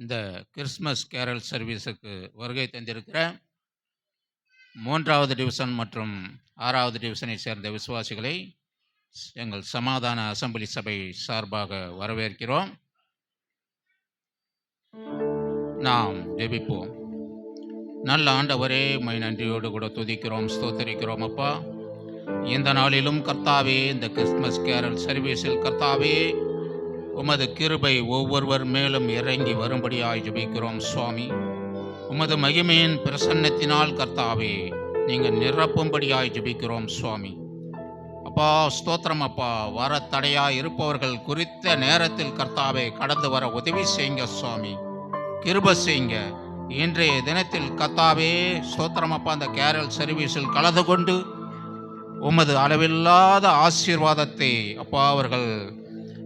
இந்த Christmas carol சர்வீஸுக்கு வருகை தந்திருக்கிற 3வது டிவிஷன் மற்றும் 6வது டிவிஷனை சேர்ந்த விசுவாசிகளை எங்கள் சமாதான அசெம்பிளி சபை சார்பாக வரவேற்கிறோம். நாம் ஜெபிப்போம். நல்ல ஆண்டவரே, உம்மை நன்றியோடு கூட துதிக்கிறோம், ஸ்தோத்தரிக்கிறோம். அப்பா, இந்த நாளிலும் கர்த்தாவே, இந்த கிறிஸ்மஸ் கேரல் சர்வீஸில் கர்த்தாவே, உமது கிருபை ஒவ்வொருவர் மேலும் இறங்கி வரும்படியாய் ஜெபிக்கிறோம் சுவாமி. உமது மகிமையின் பிரசன்னத்தினால் கர்த்தாவே நீங்கள் நிரப்பும்படியாய் ஜெபிக்கிறோம் சுவாமி. அப்பா, ஸ்தோத்திரம். அப்பா, வர தடையாய் இருப்பவர்கள் குறித்த நேரத்தில் கர்த்தாவே கடந்து வர உதவி செய்யுங்க சுவாமி, கிருபை செய்யுங்க. இன்றைய தினத்தில் கர்த்தாவே ஸ்தோத்திரம். அப்பா, அந்த கேரல் சர்வீஸில் கலந்து கொண்டு உமது அளவில்லாத ஆசீர்வாதத்தை அப்பா அவர்கள்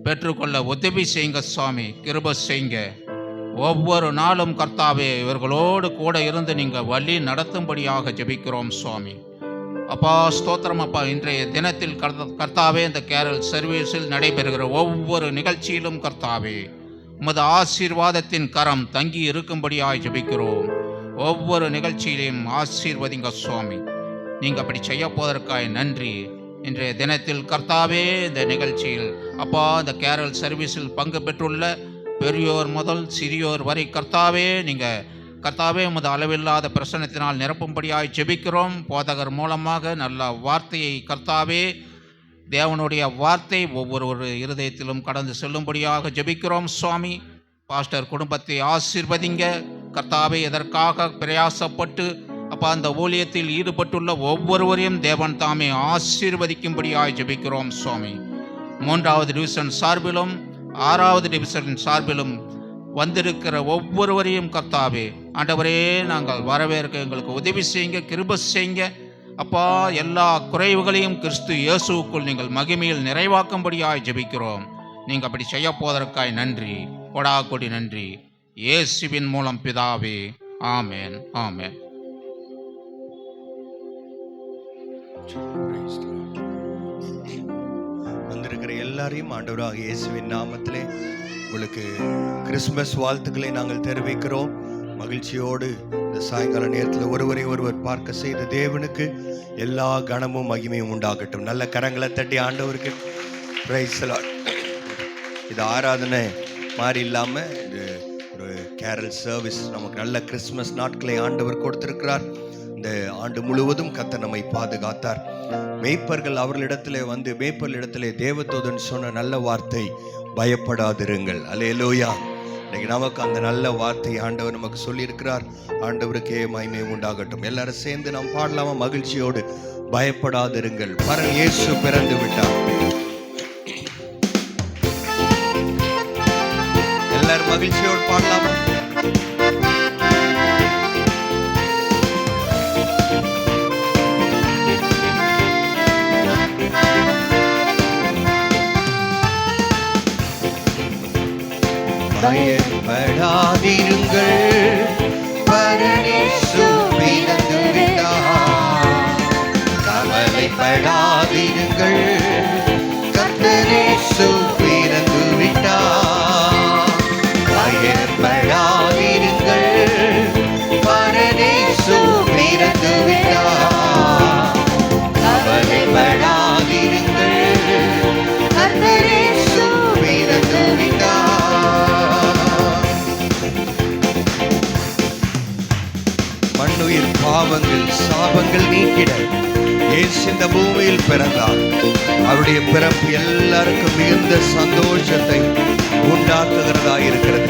பெற்றுக்கொள்ள உதவி செய்யுங்க சுவாமி, கிருபை செய்யுங்க. ஒவ்வொரு நாளும் கர்த்தாவே இவர்களோடு கூட இருந்து நீங்கள் வழி நடத்தும்படியாக ஜெபிக்கிறோம் சுவாமி. அப்பா, ஸ்தோத்திரம். அப்பா, இன்றைய தினத்தில் கர்த்தாவே இந்த கேரல் சர்வீஸில் நடைபெறுகிற ஒவ்வொரு நிகழ்ச்சியிலும் கர்த்தாவே உமது ஆசீர்வாதத்தின் கரம் தங்கி இருக்கும்படியாக ஜெபிக்கிறோம். ஒவ்வொரு நிகழ்ச்சியிலையும் ஆசீர்வதிங்க சுவாமி. நீங்கள் அப்படி செய்ய போவதற்காக நன்றி. இன்றைய தினத்தில் கர்த்தாவே இந்த நிகழ்ச்சியில் அப்பா இந்த கேரல் சர்வீஸில் பங்கு பெற்றுள்ள பெரியோர் முதல் சிறியோர் வரை கர்த்தாவே நீங்கள் கர்த்தாவே உமது அளவில்லாத பிரசன்னத்தினால் நிரப்பும்படியாய் ஜெபிக்கிறோம். போதகர் மூலமாக நல்ல வார்த்தையை கர்த்தாவே தேவனுடைய வார்த்தை ஒவ்வொரு இருதயத்திலும் கடந்து செல்லும்படியாக ஜெபிக்கிறோம் சுவாமி. பாஸ்டர் குடும்பத்தை ஆசீர்வதிங்க கர்த்தாவே. இதற்காக பிரயாசப்பட்டு அப்பா அந்த ஊழியத்தில் ஈடுபட்டுள்ள ஒவ்வொருவரையும் தேவன் தாமே ஆசீர்வதிக்கும்படியாய் ஜெபிக்கிறோம் சுவாமி. 3வது டிவிஷன் சார்பிலும் 6வது டிவிஷன் சார்பிலும் வந்திருக்கிற ஒவ்வொருவரையும் கர்த்தாவே ஆண்டவரே நாங்கள் வரவேற்க எங்களுக்கு உதவி செய்யுங்க, கிருபை செய்யுங்க. அப்பா, எல்லா குறைவுகளையும் கிறிஸ்து இயேசுவுக்குள் நீங்கள் மகிமையில் நிறைவாக்கும்படியாய் ஜெபிக்கிறோம். நீங்கள் அப்படி செய்ய போவதற்காய் நன்றி, கொடா கொடி நன்றி. இயேசுவின் மூலம் பிதாவே, ஆமேன், ஆமேன். வந்திருக்கிற எல்லாரையும் ஆண்டவராக இயேசுவின் நாமத்திலே உங்களுக்கு கிறிஸ்மஸ் வாழ்த்துக்களை நாங்கள் தெரிவிக்கிறோம். மகிழ்ச்சியோடு இந்த சாயங்கால நேரத்தில் ஒருவர் பார்க்க செய்த தேவனுக்கு எல்லா கனமும் மகிமையும் உண்டாகட்டும். நல்ல கரங்களை தட்டி ஆண்டவருக்கு பிரைஸ் தி லார்ட். இது ஆராதனை மாதிரி இல்லாமல் இது ஒரு கேரல் சர்வீஸ். நமக்கு நல்ல கிறிஸ்மஸ் நாட்களை ஆண்டவர் கொடுத்திருக்கிறார். இந்த ஆண்டு முழுவதும் கர்த்தர் நம்மை பாதுகாத்தார். மேய்ப்பர்கள் அவர்களிடத்திலே வந்து மேய்ப்பர்களிடத்திலே தேவதூதன் சொன்ன நல்ல வார்த்தை, பயப்படாதிருங்கள். அல்லேலூயா. இன்னைக்கு நமக்கு அந்த நல்ல வார்த்தை ஆண்டவர் நமக்கு சொல்லியிருக்கிறார். ஆண்டவருக்கே மகிமை உண்டாகட்டும். எல்லாரும் சேர்ந்து நாம் பாடலாமா மகிழ்ச்சியோடு? பயப்படாதிருங்கள், பரன் இயேசு பிறந்து விட்டார். எல்லாரும் மகிழ்ச்சியோடு பாடலாமா? பயப்படாதிருங்கள், பரன் இயேசு பிறந்து விட்டார். கவலைப்படாதிருங்கள், கர்த்தர் இயேசு பிறந்து விட்டார். பயப்படாதிருங்கள், பரன் இயேசு பிறந்து விட்டார். கவலைப்படாதிருங்கள், கர்த்தர் இயேசு பிறந்து விட்டார். மண்ணுயிர் பாவங்கள் சாபங்கள் நீக்கிட இயேசு இந்த பூமியில் பிறந்தார். அவருடைய பிறப்பு எல்லாருக்கும் மிகுந்த சந்தோஷத்தை உண்டாக்குகிறதா இருக்கிறது.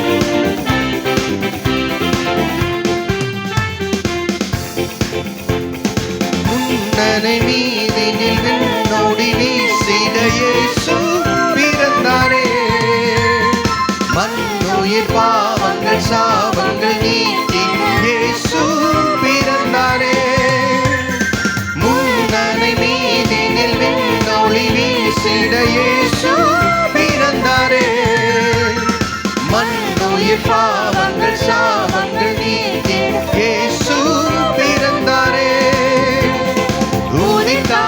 முன்னனை மீதினில் விண்ணோடி வீசிட இயேசு பிறந்தாரே. மண்ணுயிர் பாவங்கள் சாபங்கள் நீக்கி இயேசு பிறந்தாரே. முன்னனை மீதினில் விண்ணொளி வீசிட இயேசு பிறந்தாரே. மண்ணுயிர் பாவங்கள் சாபங்கள் நீக்கி இயேசு பிறந்தாரே. உதித்தார்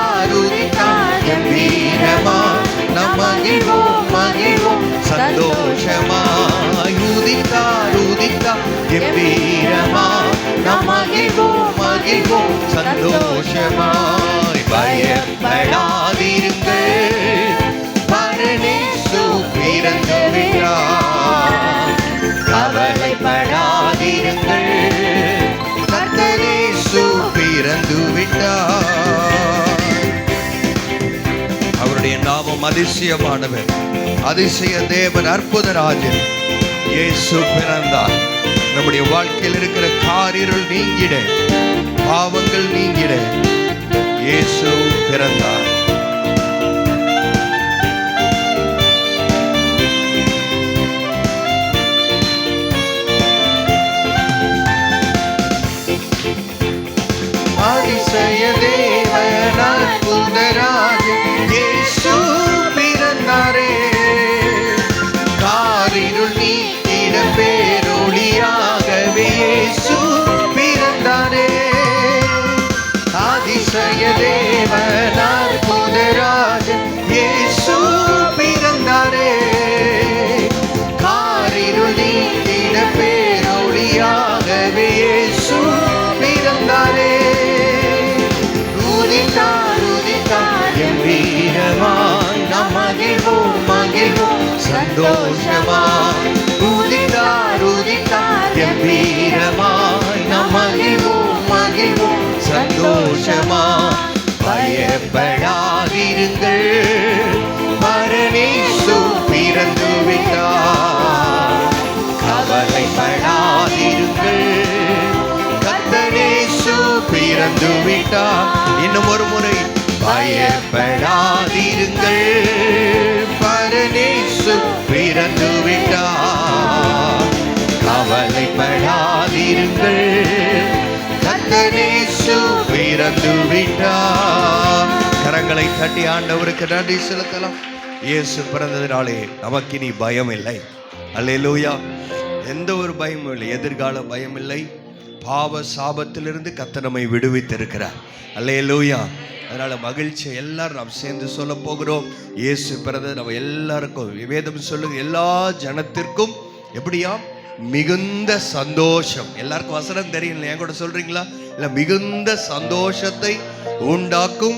சந்தோஷமாய் பயப்படாதிருங்கள், பரனேசு பிறந்து விட்டார். கவலைப்படாதிருங்கள், கர்த்தரேசு பிறந்து விட்டார். அவருடைய நாமம் அதிசயமானவர், அதிசய தேவன், அற்புதராஜன். இயேசு பிறந்தார். நம்முடைய வாழ்க்கையில் இருக்கிற காரிருள் நீங்கிட, பாவங்கள் நீங்கிட இயேசு பிறந்தார். அதிசய தேவன், அற்புதராஜன், இயேசு பிறந்தாரே. காரிருள் நீக்கிட பேரொளியாகவே இயேசு பிறந்தாரே. அதிசய தேவன், அற்புதராஜன், இயேசு பிறந்தாரே. காரிருள் நீக்கிட பேரொளியாகவே இயேசு பிறந்தாரே. வீரமாய் நாம் மகிழ்வோம், மகிழ்வோம் சந்தோஷமாய். உதித்தார் உதித்தார் வீரமாய் நாம் மகிழ்வோம், மகிழ்வோம் சந்தோஷமாய். பயப்படாதிருங்கள், பரனேசு பிறந்து விட்டார். கவலைப்படாதிருங்கள், கர்த்தரேசு பிறந்து விட்டார். இன்னும் ஒரு முறை, பயப்படாதிருங்கள், பரனேசு பிறந்து விட்டார். கவலைப்படாதிருங்கள், கர்த்தரேசு பிறந்து விட்டார். கரங்களை தட்டி ஆண்டவருக்கு நன்றி செலுத்தலாம். இயேசு பிறந்ததினாலே நமக்கு இனி பயம் இல்லை. அல்லேலூயா. எந்த ஒரு பயமும் இல்லை, எதிர்கால பயம் இல்லை. பாவ சாபத்திலிருந்து கர்த்தர் நம்மை விடுவித்திருக்கிறார். அல்லேலூயா. அதனால மகிழ்ச்சி எல்லாரும் நாம் சேர்ந்து சொல்ல போகிறோம். இயேசு பிறந்தது நம்ம எல்லாருக்கும், வேதம் சொல்லுங்க, எல்லா ஜனத்திற்கும் எப்படியா மிகுந்த சந்தோஷம். எல்லாருக்கும் வசனம் தெரியும், என் கூட சொல்றீங்களா? இல்ல, மிகுந்த சந்தோஷத்தை உண்டாக்கும்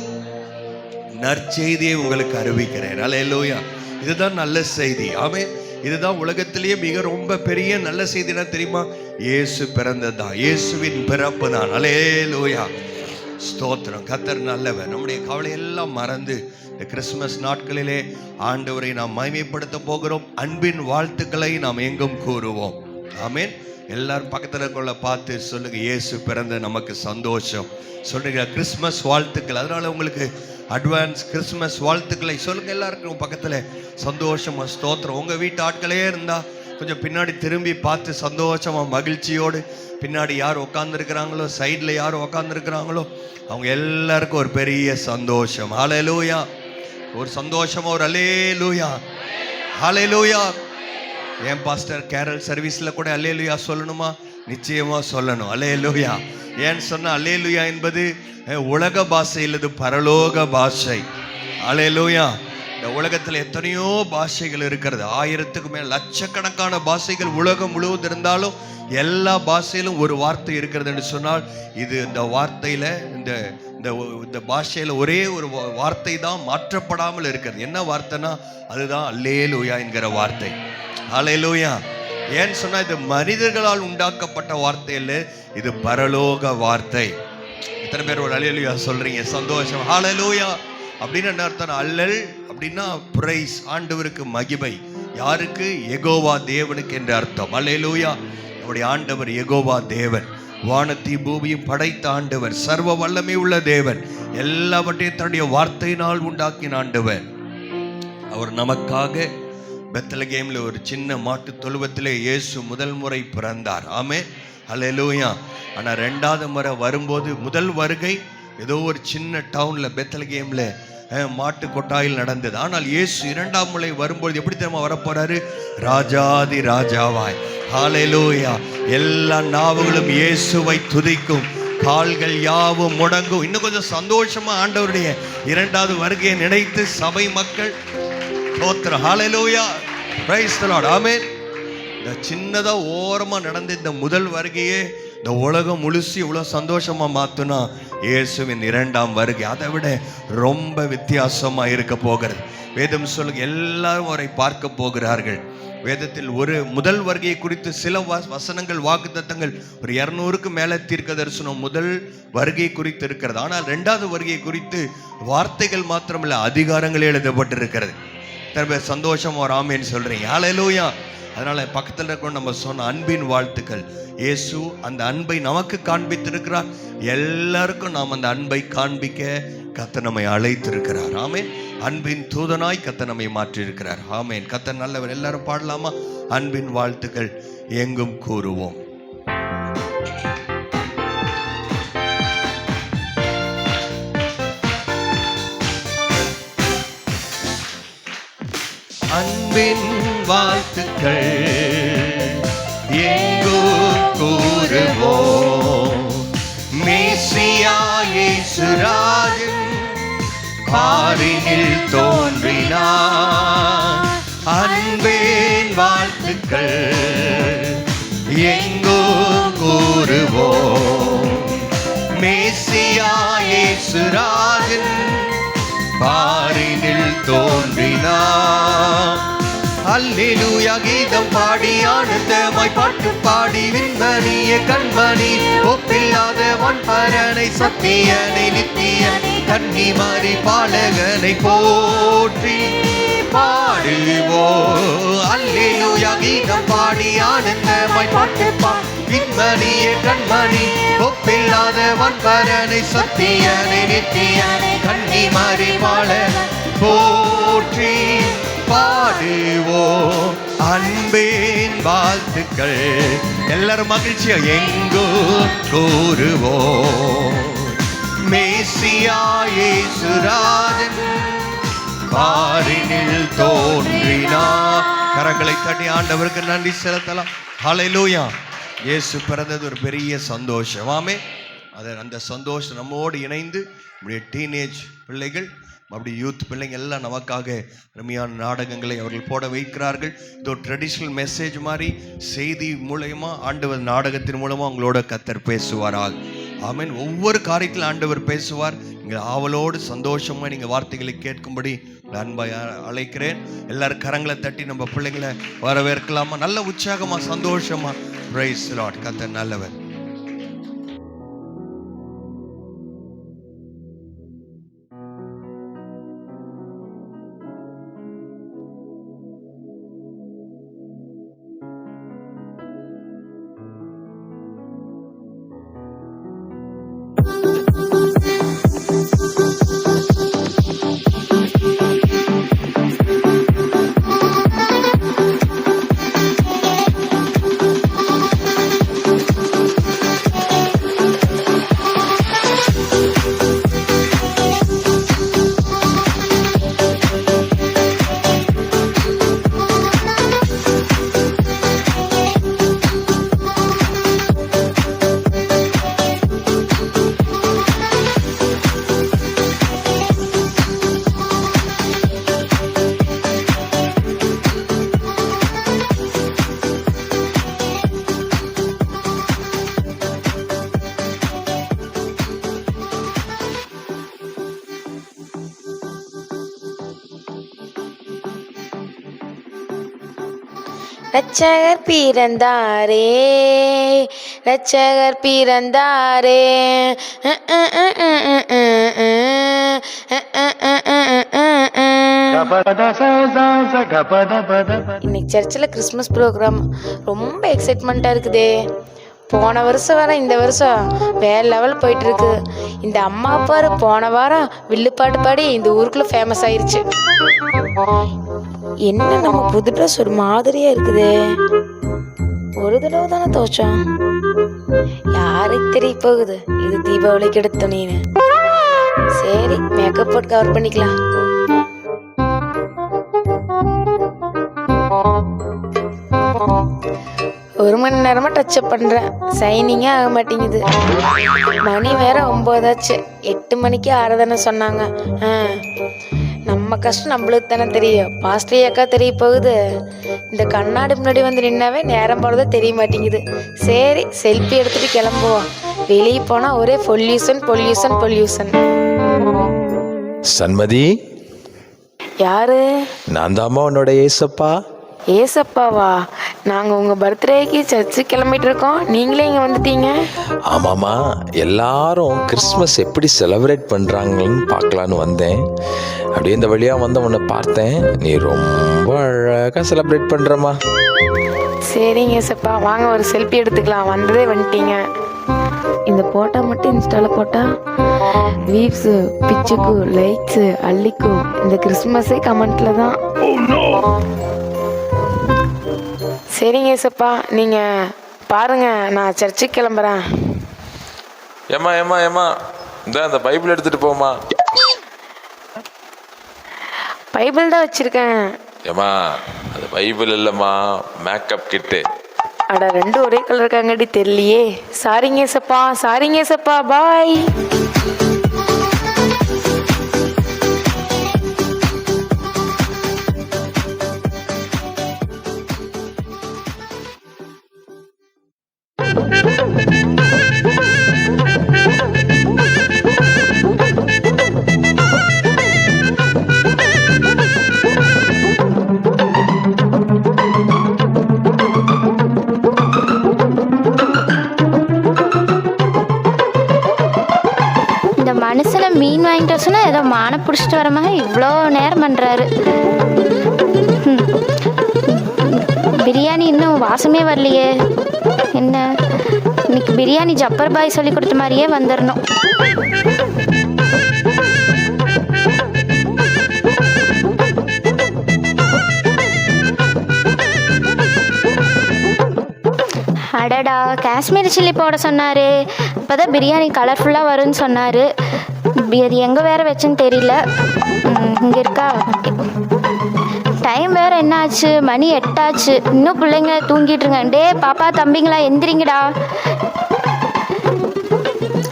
நற்செய்தியை உங்களுக்கு அறிவிக்கிறேன். அல்லேலூயா. இதுதான் நல்ல செய்தி. ஆமென். இதுதான் உலகத்திலேயே மிக ரொம்ப பெரிய நல்ல செய்தினா தெரியுமா? இயேசு பிறந்ததுதான், இயேசுவின் பிறப்பு தான். அல்லேலூயா. ஸ்தோத்திரம். கர்த்தர் நல்லவர். நம்முடைய கவலை எல்லாம் மறந்து இந்த கிறிஸ்துமஸ் நாட்களிலே ஆண்டவரை நாம் மகிமைப்படுத்த போகிறோம். அன்பின் வாழ்த்துக்களை நாம் எங்கும் கூறுவோம். ஆமென். எல்லாரும் பக்கத்தில் கொள்ள பார்த்து சொல்லுங்க, இயேசு பிறந்த நமக்கு சந்தோஷம். சொல்றீங்க கிறிஸ்துமஸ் வாழ்த்துக்கள். அதனால உங்களுக்கு அட்வான்ஸ் கிறிஸ்துமஸ் வாழ்த்துக்களை சொல்லுங்க. எல்லாருக்கும் பக்கத்தில் சந்தோஷமா ஸ்தோத்திரம். உங்க வீட்டு ஆட்களே இருந்தா கொஞ்சம் பின்னாடி திரும்பி பார்த்து சந்தோஷமா மகிழ்ச்சியோடு, பின்னாடி யார் உட்காந்துருக்கிறாங்களோ, சைடில் யார் உட்காந்துருக்கிறாங்களோ அவங்க எல்லாருக்கும் ஒரு பெரிய சந்தோஷம். ஹல்லேலூயா. ஒரு சந்தோஷமா ஒரு அல்லேலூயா, ஹல்லேலூயா. என் பாஸ்டர் கேரல் சர்வீஸில் கூட அல்லேலூயா சொல்லணுமா? நிச்சயமா சொல்லணும். அல்லேலூயா. ஏன்னு சொன்னா அல்லேலூயா என்பது உலக பாஷை இல்லது, பரலோக பாஷை. அல்லேலூயா. இந்த உலகத்தில் எத்தனையோ பாஷைகள் இருக்கிறது. 1000க்கு மேல் லட்சக்கணக்கான பாஷைகள் உலகம் முழுவதும் இருந்தாலும் எல்லா பாஷையிலும் ஒரு வார்த்தை இருக்கிறது என்று சொன்னால், இது இந்த வார்த்தையில இந்த பாஷையில ஒரே ஒரு வார்த்தை தான் மாற்றப்படாமல் இருக்கிறது. என்ன வார்த்தைனா அதுதான் அல்லேலூயா என்கிற வார்த்தை. அல்லேலூயா. ஏன்னு சொன்னா இது மனிதர்களால் உண்டாக்கப்பட்ட வார்த்தை இல்லை, இது பரலோக வார்த்தை. எத்தனை பேர் ஒரு அல்லேலூயா சொல்றீங்க? சந்தோஷம். ஹல்லேலூயா. அப்படின்னு என்ன அர்த்தம்? அல்லல் அப்படின்னா பிரைஸ், ஆண்டவருக்கு மகிமை. யாருக்கு? யெகோவா தேவனுக்கு என்று அர்த்தம். அல்லேலூயா. நம்முடைய ஆண்டவர் யெகோவா தேவன், வானத்தையும் பூமியும் படைத்த ஆண்டவர், சர்வ வல்லமை உள்ள தேவன், எல்லாவற்றையும் தன்னுடைய வார்த்தையினால் உண்டாக்கின ஆண்டவர். அவர் நமக்காக பெத்லகேம்ல ஒரு சின்ன மாட்டு தொழுவத்திலே இயேசு முதல் முறை பிறந்தார். ஆமென். அல்லேலூயா. ஆனா 2வது முறை வரும்போது, முதல் வருகை ஏதோ ஒரு சின்ன டவுன்ல பெத்லகேம்ல மாட்டு கொட்டாயில் நடந்தது. ஆனால் இயேசு 2ஆம் முறை வரும்போது எப்படி தெரியுமா வரப்போறாரு? ராஜாதி ராஜாவாய். ஹல்லேலூயா. எல்லா நாவுகளும் இயேசுவை துதிக்கும், கால்கள் யாவும் முடங்கும். இன்னும் கொஞ்சம் சந்தோஷமா ஆண்டவருடைய 2வது வருகையை நினைத்து சபை மக்கள் ஸ்தோத்திரம். Hallelujah. Praise the Lord. Amen. இந்த சின்னதா ஓரமா நடந்த இந்த முதல் வருகையே இந்த உலகம் முழுசு இவ்வளோ சந்தோஷமா மாத்துனா இயேசுவின் 2ஆம் வருகை அதை விட ரொம்ப வித்தியாசமா இருக்க போகிறது. வேதம் சொல்லுங்க, எல்லாரும் அவரை பார்க்க போகிறார்கள். வேதத்தில் ஒரு முதல் வருகையை குறித்து சில வசனங்கள், வாக்குத்தத்தங்கள், ஒரு 200க்கு மேல தீர்க்க தரிசனம் முதல் வருகை குறித்து இருக்கிறது. ஆனால் 2வது வருகை குறித்து வார்த்தைகள் மாத்திரமல்ல, அதிகாரங்களே எழுதப்பட்டிருக்கிறது. சந்தோஷம் ஒரு ஆமேன்னு சொல்றீங்க. ஹல்லேலூயா. அதனால பக்கத்தில் இருக்க நம்ம சொன்ன அன்பின் வாழ்த்துக்கள். இயேசு அந்த அன்பை நமக்கு காண்பித்திருக்கிறார். எல்லாருக்கும் நாம் அந்த அன்பை காண்பிக்க கர்த்தர் நம்மை அழைத்திருக்கிறார். ஆமென். அன்பின் தூதனாய் கர்த்தர் நம்மை மாற்றியிருக்கிறார். ஆமென். கர்த்தர் நல்லவர். எல்லாரும் பாடலாமா? அன்பின் வாழ்த்துக்கள் எங்கும் கூறுவோம். அன்பின் வாழ்த்துக்கள் எங்கும் கூறுவோம். மேசியா இயேசு ராஜன் பாரினில் தோன்றினார். அன்பின் வாழ்த்துக்கள் எங்கும் கூறுவோம். மேசியா இயேசு ராஜன் பாரினில் தோன்றினார். அல்லேலூயா கீதம் பாடி ஆனந்தமாய் பாட்டு பாடி விண்மணிய கண்மணி ஒப்பில்லாத வன்பரனை சத்தியனை நித்தியனை கன்னிமாரி பாலகனை போற்றி பாடுவோம். அல்லேலூயா கீதம் பாடி ஆனந்தமாய் பாட்டு பாடி விண்மணிய கண்மணி ஒப்பில்லாத வன்பரனை சத்தியனை நித்தியனை கன்னிமாரி பாலகனை போற்றி பாடுவோம். அன்பின் வாழ்த்துக்கள் எல்லாரும் மகிழ்ச்சியா எங்கோ கூறுவோம். மேசியா இயேசு ராஜன் பாரினில் தோன்றினார். கரங்களை தட்டி ஆண்டவருக்கு நன்றி செலுத்தலாம். ஹல்லேலூயா. இயேசு பிறந்தது ஒரு பெரிய சந்தோஷம். ஆமென். அந்த சந்தோஷம் நம்மோடு இணைந்து நம்முடைய டீனேஜ் பிள்ளைகள், அப்படி யூத் பிள்ளைங்க எல்லாம் நமக்காக அருமையான நாடகங்களை அவர்கள் போட வைக்கிறார்கள். இது ஒரு ட்ரெடிஷ்னல் மெசேஜ் மாதிரி செய்தி மூலயமா ஆண்டவர் நாடகத்தின் மூலமாக உங்களோட கர்த்தர் பேசுவாராக. ஆமென். ஒவ்வொரு காரியத்தில் ஆண்டவர் பேசுவார். நீங்கள் ஆவலோடு சந்தோஷமாக நீங்கள் வார்த்தைகளை கேட்கும்படி அன்பாய் அழைக்கிறேன். எல்லாரும் கரங்களை தட்டி நம்ம பிள்ளைங்களை வரவேற்கலாமா? நல்ல உற்சாகமா சந்தோஷமா. Price the Lord. கர்த்தர் நல்லவர். ரட்சகர் பிறந்தாரே, ரட்சகர் பிறந்தாரே. இன்னைக்கு சர்ச்சில் கிறிஸ்மஸ் ப்ரோக்ராம் ரொம்ப எக்ஸைட்மெண்ட்டாக இருக்குதே. போன வருஷம் வர இந்த வருஷம் வேற லெவல் போயிட்டு இருக்கு. இந்த அம்மா பாரு போன வாரம் வில்லுப்பாட்டு பாடி இந்த ஊருக்குள்ள ஃபேமஸ் ஆயிருச்சு. என்ன நம்ம புது ட்ரெஸ் ஒரு மாதிரியா இருக்குதே. ஒரு தடவை தானே துவைச்சோம். யாருக்கு தெரிய போகுது இது தீபாவளிக்கு எடுத்த நீனு. சரி மேக்கப் போட்டு கவர் பண்ணிக்கலாம். ஒரு மணி நேரமா டச்சப் பண்றேன், சைனிங்கே ஆக மாட்டேங்குது. மணி வேற 9 ஆச்சு. 8 மணிக்கு ஆறதானே சொன்னாங்க. நம்ம நம்ம கஷ்டம் நம்மளுக்கு தானே தெரியும். பாஸ்டரியாக்கா தெரிய போகுது. இந்த கண்ணாடி முன்னாடி வந்து நின்னாவே நேரம் போகிறதே தெரிய மாட்டேங்குது. சரி, செல்ஃபி எடுத்துட்டு கிளம்புவோம். வெளியே போனால் ஒரே பொல்யூஷன் பொல்யூஷன் பொல்யூஷன். சண்மதி, யாரு? நான் தாம்மா உன்னோட ஏசப்பா. ஏசப்பாவா? நாங்கள் உங்கள் பர்த்டேக்கு சர்ச்சுக்கு கிளம்பிட்டு இருக்கோம், நீங்களே இங்கே வந்துட்டீங்க. ஆமாம்மா, எல்லாரும் கிறிஸ்மஸ் எப்படி செலிப்ரேட் பண்ணுறாங்கன்னு பார்க்கலான்னு வந்தேன். அப்படியே இந்த வழியாக வந்து உன்னை பார்த்தேன். நீ ரொம்ப அழகாக செலிப்ரேட் பண்ணுறம்மா. சரிங்க ஏசப்பா, வாங்க ஒரு செல்ஃபி எடுத்துக்கலாம். வந்ததே வந்துட்டீங்க. இந்த போட்டோ மட்டும் இன்ஸ்டாவில் போட்டால் வீவ்ஸு பிச்சுக்கு லைக்ஸு அள்ளிக்கும். இந்த கிறிஸ்மஸே கமெண்ட்டில் தான். சரிங்க ஏசப்பா, நீங்கள் பாருங்கள், நான் சர்ச்சுக்கு கிளம்புறேன். ஏம்மா ஏம்மா ஏம்மா, இந்த அந்த பைபிள் எடுத்துகிட்டு போம்மா. பைபிள் தான் வச்சுருக்கேன். ஏம்மா, அது பைபிள் இல்லைம்மா, மேக்கப் கிட்டு. அட, ரெண்டும் ஒரே கலர் இருக்காங்கடி, தெரியலையே. சாரிங்க ஏசப்பா, சாரிங்க ஏசப்பா, பாய். இந்த மனுஷனை மீன் வாங்கிட்டு வர சொன்னால் ஏதோ மானை பிடிச்சிட்டு வர மாதிரி இவ்வளோ நேரம் பண்ணுறாரு. பிரியாணி இன்னும் வாசமே வரலையே. என்ன இன்னைக்கு பிரியாணி ஜப்பர் பாய் சொல்லி கொடுத்த மாதிரியே வந்துடணும். அடடா, காஷ்மீரி சில்லி போட சொன்னார். அப்போ தான் பிரியாணி கலர்ஃபுல்லாக வரும்னு சொன்னார். அது எங்கே வேறு வச்சுன்னு தெரியல. இங்கே இருக்கா? டைம் வேறு என்ன ஆச்சு? மணி 8 ஆச்சு. இன்னும் பிள்ளைங்க தூங்கிட்டுருங்க. டே பாப்பா தம்பிங்களா எந்திரிங்கடா.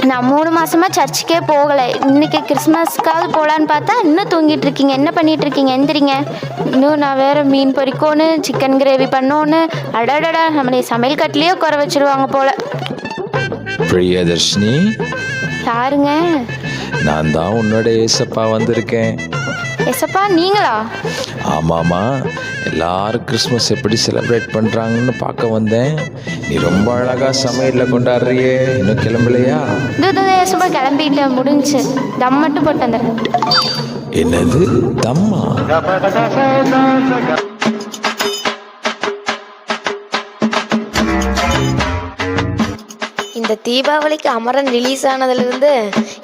நான் 3 மாதமாக சர்ச்சுக்கே போகலை. இன்றைக்கி கிறிஸ்மஸ்க்காவது போகலான்னு பார்த்தா இன்னும் தூங்கிட்டு இருக்கீங்க. என்ன பண்ணிகிட்டு இருக்கீங்க? எந்திரிங்க. இன்னும் நான் வேறு மீன் பொரிக்கோன்னு, சிக்கன் கிரேவி பண்ணோன்னு. அடடடா, நம்மளே சமையல் கட்டிலேயே குறை வச்சுருவாங்க போல். பிரியதர்ஷினி, யாருங்க? நான் தான் உன்னோட ஏசப்பா வந்திருக்கேன். எசப்பா, நீங்களா? ஆமாம்மா, எல்லாரும் கிறிஸ்மஸ் எப்படி செலிப்ரேட் பண்ணுறாங்கன்னு பார்க்க வந்தேன். நீ ரொம்ப அழகாக சமையலில் கொண்டாடுறியே, இன்னும் கிளம்பலையா? எசப்பா கிளம்பிட்டேன், முடிஞ்சு. தம் மட்டும் போட்டு வந்துடுறேன். என்னது தம்மா? இந்த தீபாவளிக்கு அமரன் ரிலீஸ் ஆனதுலேருந்து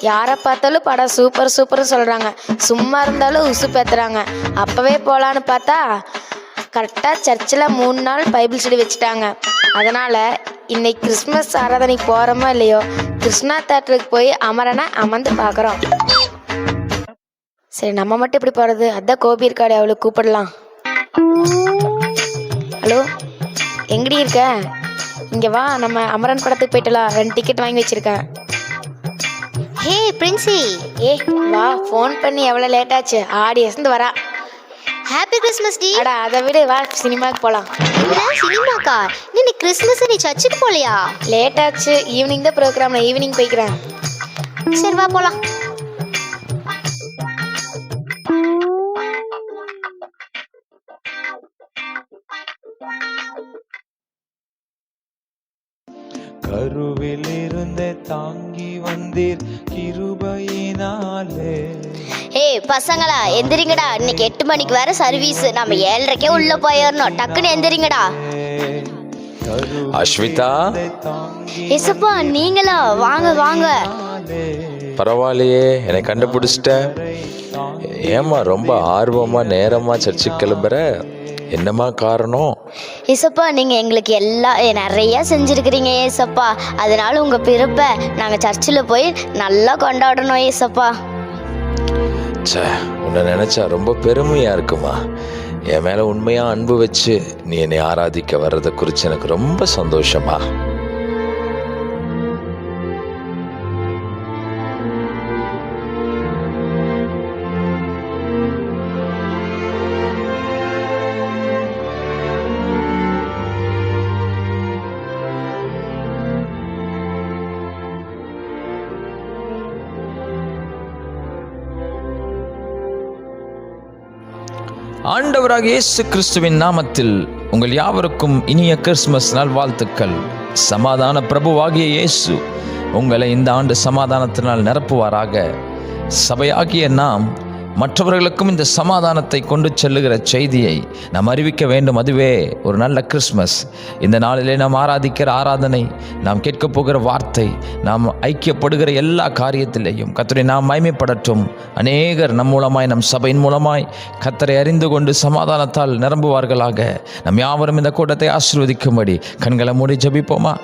யாரை பார்த்தாலும் படம் சூப்பர் சூப்பர்னு சொல்கிறாங்க. சும்மா இருந்தாலும் உசு பேத்துறாங்க. அப்போவே போகலான்னு பார்த்தா கரெக்டாக சர்ச்சில் 3 நாள் பைபிள் ஸ்டடி வச்சுட்டாங்க. அதனால் இன்னைக்கு கிறிஸ்மஸ் ஆராதனைக்கு போகிறோமோ இல்லையோ, கிருஷ்ணா தேட்டருக்கு போய் அமரனை அமர்ந்து பார்க்குறோம். சரி, நம்ம மட்டும் எப்படி போகிறது? அதான் கோபி இருக்காடு, அவளுக்கு கூப்பிடலாம். ஹலோ, எங்கடி இருக்க? இங்கே வா, நம்ம அமரன் படத்துக்கு போயிட்டலாம். 2 டிக்கெட் வாங்கி வச்சுருக்கேன். ஹே பிரின்சி. வா, ஃபோன் பண்ணி எவ்வளோ லேட் ஆச்சு? ஆடி அசந்து வரா. ஹாப்பி கிறிஸ்மஸ் டி. அடா, அதை விட வா, சினிமாவுக்கு போகலாம். சினிமாக்கா? நீ கிறிஸ்மஸ் நீ சர்ச்சுக்கு போகலையா? லேட் ஆச்சு, ஈவினிங் தான் ப்ரோக்ராம். நான் ஈவினிங் போய்க்கிறேன். சரி வா போகலாம். கருவிலிருந்தே தாங்கி வந்தீர் கிருபையினாலே. பசங்களா எந்திரிங்கடா, இன்னைக்கு 8 மணிக்கு வேற சர்வீஸ். நம்ம 7:30 உள்ள போயிடணும். டக்குன்னு எந்திரிங்கடா. அஸ்விதா, எசப்பா நீங்களா? வாங்க வாங்க. பரவாயில்லையே, என்னை கண்டுபிடிச்சிட்ட. ஏம்மா ரொம்ப ஆர்வமாக நேரமாக சர்ச்சுக்கு கிளம்புற? என்னம்மா காரணம்? ஏசப்பா, நீங்கள் எங்களுக்கு எல்லாம் நிறையா செஞ்சுருக்கிறீங்க ஏசப்பா. அதனால உங்கள் பிறப்பை நாங்கள் சர்ச்சில் போய் நல்லா கொண்டாடணும் ஏசப்பா. சே, உன்னை நினச்சா ரொம்ப பெருமையாக இருக்குமா. என் மேலே உண்மையாக அன்பு வச்சு நீ என்னை ஆராதிக்க வர்றதை குறித்து எனக்கு ரொம்ப சந்தோஷமா. ஆண்டவராகிய இயேசு கிறிஸ்துவின் நாமத்தில் உங்கள் யாவருக்கும் இனிய கிறிஸ்துமஸ் நாள் வாழ்த்துக்கள். சமாதான பிரபுவாகிய இயேசு உங்களை இந்த ஆண்டு சமாதானத்தினால் நிரப்புவாராக. சபையாகிய நாம் மற்றவர்களுக்கும் இந்த சமாதானத்தை கொண்டு செல்லுகிற செய்தியை நாம் அறிவிக்க வேண்டும். அதுவே ஒரு நல்ல கிறிஸ்மஸ். இந்த நாளிலே நாம் ஆராதிக்கிற ஆராதனை, நாம் கேட்கப் போகிற வார்த்தை, நாம் ஐக்கியப்படுகிற எல்லா காரியத்திலேயும் கர்த்தரை நாம் மகிமைப்படட்டும். அநேகர் நம் மூலமாய், நம் சபையின் மூலமாய் கர்த்தரை அறிந்து கொண்டு சமாதானத்தால் நிரம்புவார்களாக. நம் யாவரும் இந்த கூட்டத்தை ஆசீர்வதிக்கும்படி கண்களை மூடி ஜெபிப்போமா?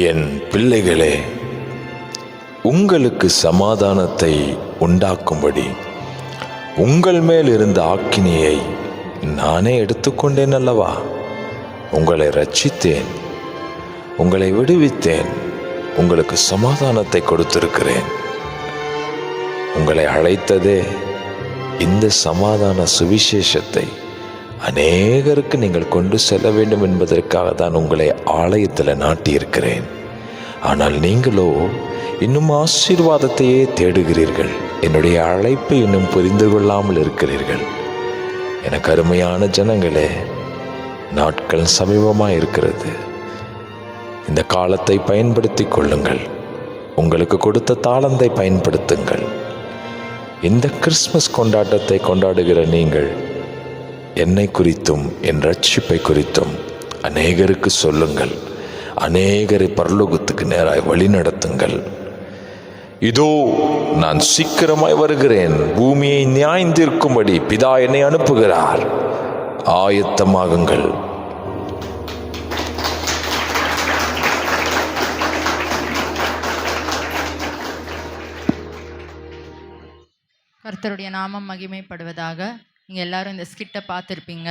என் பிள்ளைகளே, உங்களுக்கு சமாதானத்தை உண்டாக்கும்படி உங்கள் மேல் இருந்த ஆக்கினியை நானே எடுத்துக்கொண்டேன் அல்லவா? உங்களை ரட்சித்தேன், உங்களை விடுவித்தேன், உங்களுக்கு சமாதானத்தை கொடுத்திருக்கிறேன். உங்களை அழைத்ததே இந்த சமாதான சுவிசேஷத்தை அநேகருக்கு நீங்கள் கொண்டு செல்ல வேண்டும் என்பதற்காக தான் உங்களை ஆலயத்தில் நாட்டியிருக்கிறேன். ஆனால் நீங்களோ இன்னும் ஆசீர்வாதத்தையே தேடுகிறீர்கள். என்னுடைய அழைப்பை இன்னும் புரிந்து கொள்ளாமல் இருக்கிறீர்கள். எனக்கு அருமையான ஜனங்களே, நாட்கள் சமீபமாக இருக்கிறது. இந்த காலத்தை பயன்படுத்தி கொள்ளுங்கள். உங்களுக்கு கொடுத்த தாளந்தை பயன்படுத்துங்கள். இந்த கிறிஸ்மஸ் கொண்டாட்டத்தை கொண்டாடுகிற நீங்கள் என்னை குறித்தும் என் ரட்சிப்பை குறித்தும் அநேகருக்கு சொல்லுங்கள். அநேகரை பரலோகத்துக்கு நேராய் வழி நடத்துங்கள். இதோ நான் சீக்கிரமாய் வருகிறேன். பூமியை நியாயந்தீர்க்கும்படி பிதா என்னை அனுப்புகிறார். ஆயத்தமாகுங்கள். கர்த்தருடைய நாமம் மகிமைப்படுவதாக. நீங்கள் எல்லாரும் இந்த ஸ்கிட்டை பார்த்துருப்பீங்க.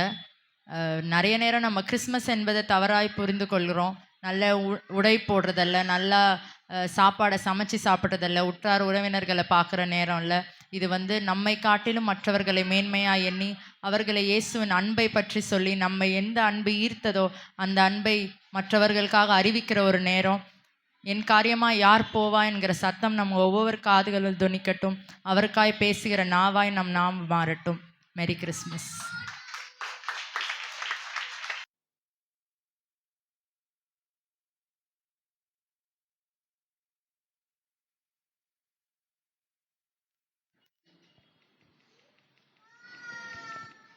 நிறைய நேரம் நம்ம கிறிஸ்மஸ் என்பதை தவறாய் புரிந்து கொள்கிறோம். நல்ல உடை போடுறதல்ல, நல்லா சாப்பாடை சமைச்சு சாப்பிட்றதல்ல, உற்றார் உறவினர்களை பார்க்குற நேரம் இல்லை. இது நம்மை காட்டிலும் மற்றவர்களை மேன்மையாக எண்ணி அவர்களை இயேசுவின் அன்பை பற்றி சொல்லி நம்ம எந்த அன்பு ஈர்த்ததோ அந்த அன்பை மற்றவர்களுக்காக அறிவிக்கிற ஒரு நேரம். என் காரியமாக யார் போவா என்கிற சத்தம் நம்ம ஒவ்வொரு காதுகளில் துணிக்கட்டும். அவருக்காய் பேசுகிற நாவாய் நம் நாம் மாறட்டும். Merry Christmas.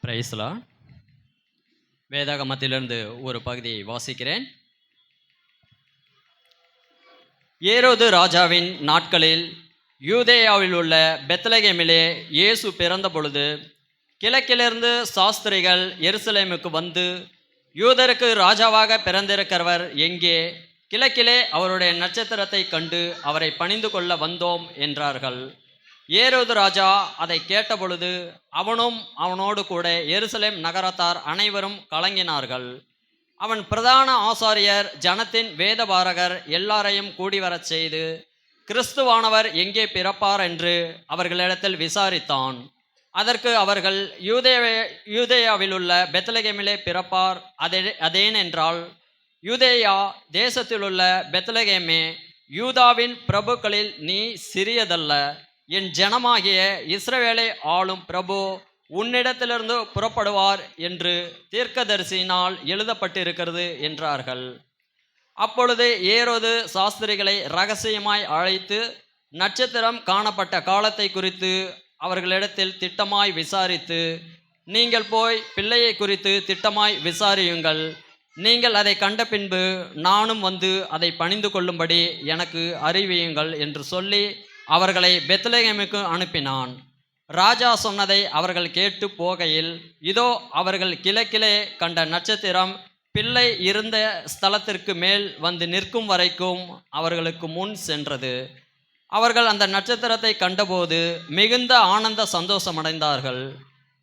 பிரைஸ்லா. வேதாகமத்திலிருந்து ஒரு பகுதியை வாசிக்கிறேன். ஏரோது ராஜாவின் நாட்களில் யூதேயாவில் உள்ள பெத்லகேமிலே இயேசு பிறந்த பொழுது கிழக்கிலிருந்து சாஸ்திரிகள் எருசலேமுக்கு வந்து, யூதருக்கு ராஜாவாக பிறந்திருக்கிறவர் எங்கே? கிழக்கிலே அவருடைய நட்சத்திரத்தை கண்டு அவரை பணிந்து கொள்ள வந்தோம் என்றார்கள். ஏரோது ராஜா அதை கேட்டபொழுது அவனும் அவனோடு கூட எருசலேம் நகரத்தார் அனைவரும் கலங்கினார்கள். அவன் பிரதான ஆசாரியர், ஜனத்தின் வேதபாரகர் எல்லாரையும் கூடிவரச் செய்து கிறிஸ்துவானவர் எங்கே பிறப்பார் என்று அவர்களிடத்தில் விசாரித்தான். அதற்கு அவர்கள், யூதேயாவில் உள்ள பெத்லகேமிலே பிறப்பார். அதேன் என்றால், யூதேயா தேசத்திலுள்ள பெத்லகேமே, யூதாவின் பிரபுக்களில் நீ சிறியதல்ல. என் ஜனமாகிய இஸ்ரவேலை ஆளும் பிரபு உன்னிடத்திலிருந்து புறப்படுவார் என்று தீர்க்கதரிசியினால் எழுதப்பட்டிருக்கிறது என்றார்கள். அப்பொழுது ஏரோது சாஸ்திரிகளை இரகசியமாய் அழைத்து நட்சத்திரம் காணப்பட்ட காலத்தை குறித்து அவர்களிடத்தில் திட்டமாய் விசாரித்து, நீங்கள் போய் பிள்ளையை குறித்து திட்டமாய் விசாரியுங்கள். நீங்கள் அதை கண்ட பின்பு நானும் வந்து அதை பணிந்து கொள்ளும்படி எனக்கு அறிவியுங்கள் என்று சொல்லி அவர்களை பெத்லகேமுக்கு அனுப்பினான். ராஜா சொன்னதை அவர்கள் கேட்டு போகையில், இதோ அவர்கள் கிழக்கிலே கண்ட நட்சத்திரம் பிள்ளை இருந்த ஸ்தலத்திற்கு மேல் வந்து நிற்கும் வரைக்கும் அவர்களுக்கு முன் சென்றது. அவர்கள் அந்த நட்சத்திரத்தை கண்டபோது மிகுந்த ஆனந்த சந்தோஷமடைந்தார்கள்.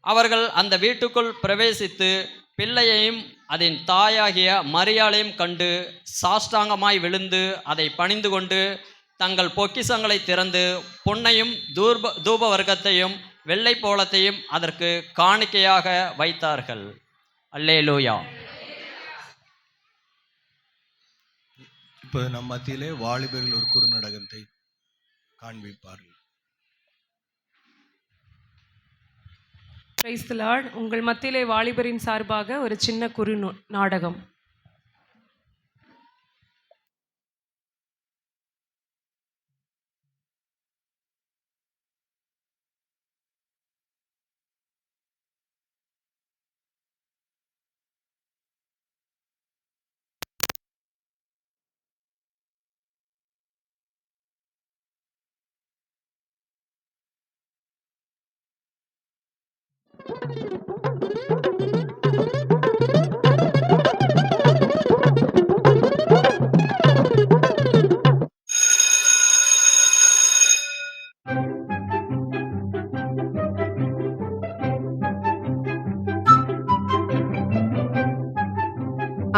அவர்கள் அந்த வீட்டுக்குள் பிரவேசித்து பிள்ளையையும் அதன் தாயாகிய மரியாளையும் கண்டு சாஷ்டாங்கமாய் விழுந்து அதை பணிந்து கொண்டு தங்கள் பொக்கிஷங்களை திறந்து பொன்னையும் தூப வர்க்கத்தையும் வெள்ளை போலத்தையும் அதற்கு காணிக்கையாக வைத்தார்கள். அல்லேலூயா. இப்போ நம் மத்தியிலே வாலிபர்கள் ஒரு குறுநாடகத்தை காண்பிப்பார்கள். Price the Lord. உங்கள் மத்தியிலே வாலிபரின் சார்பாக ஒரு சின்ன நாடகம்.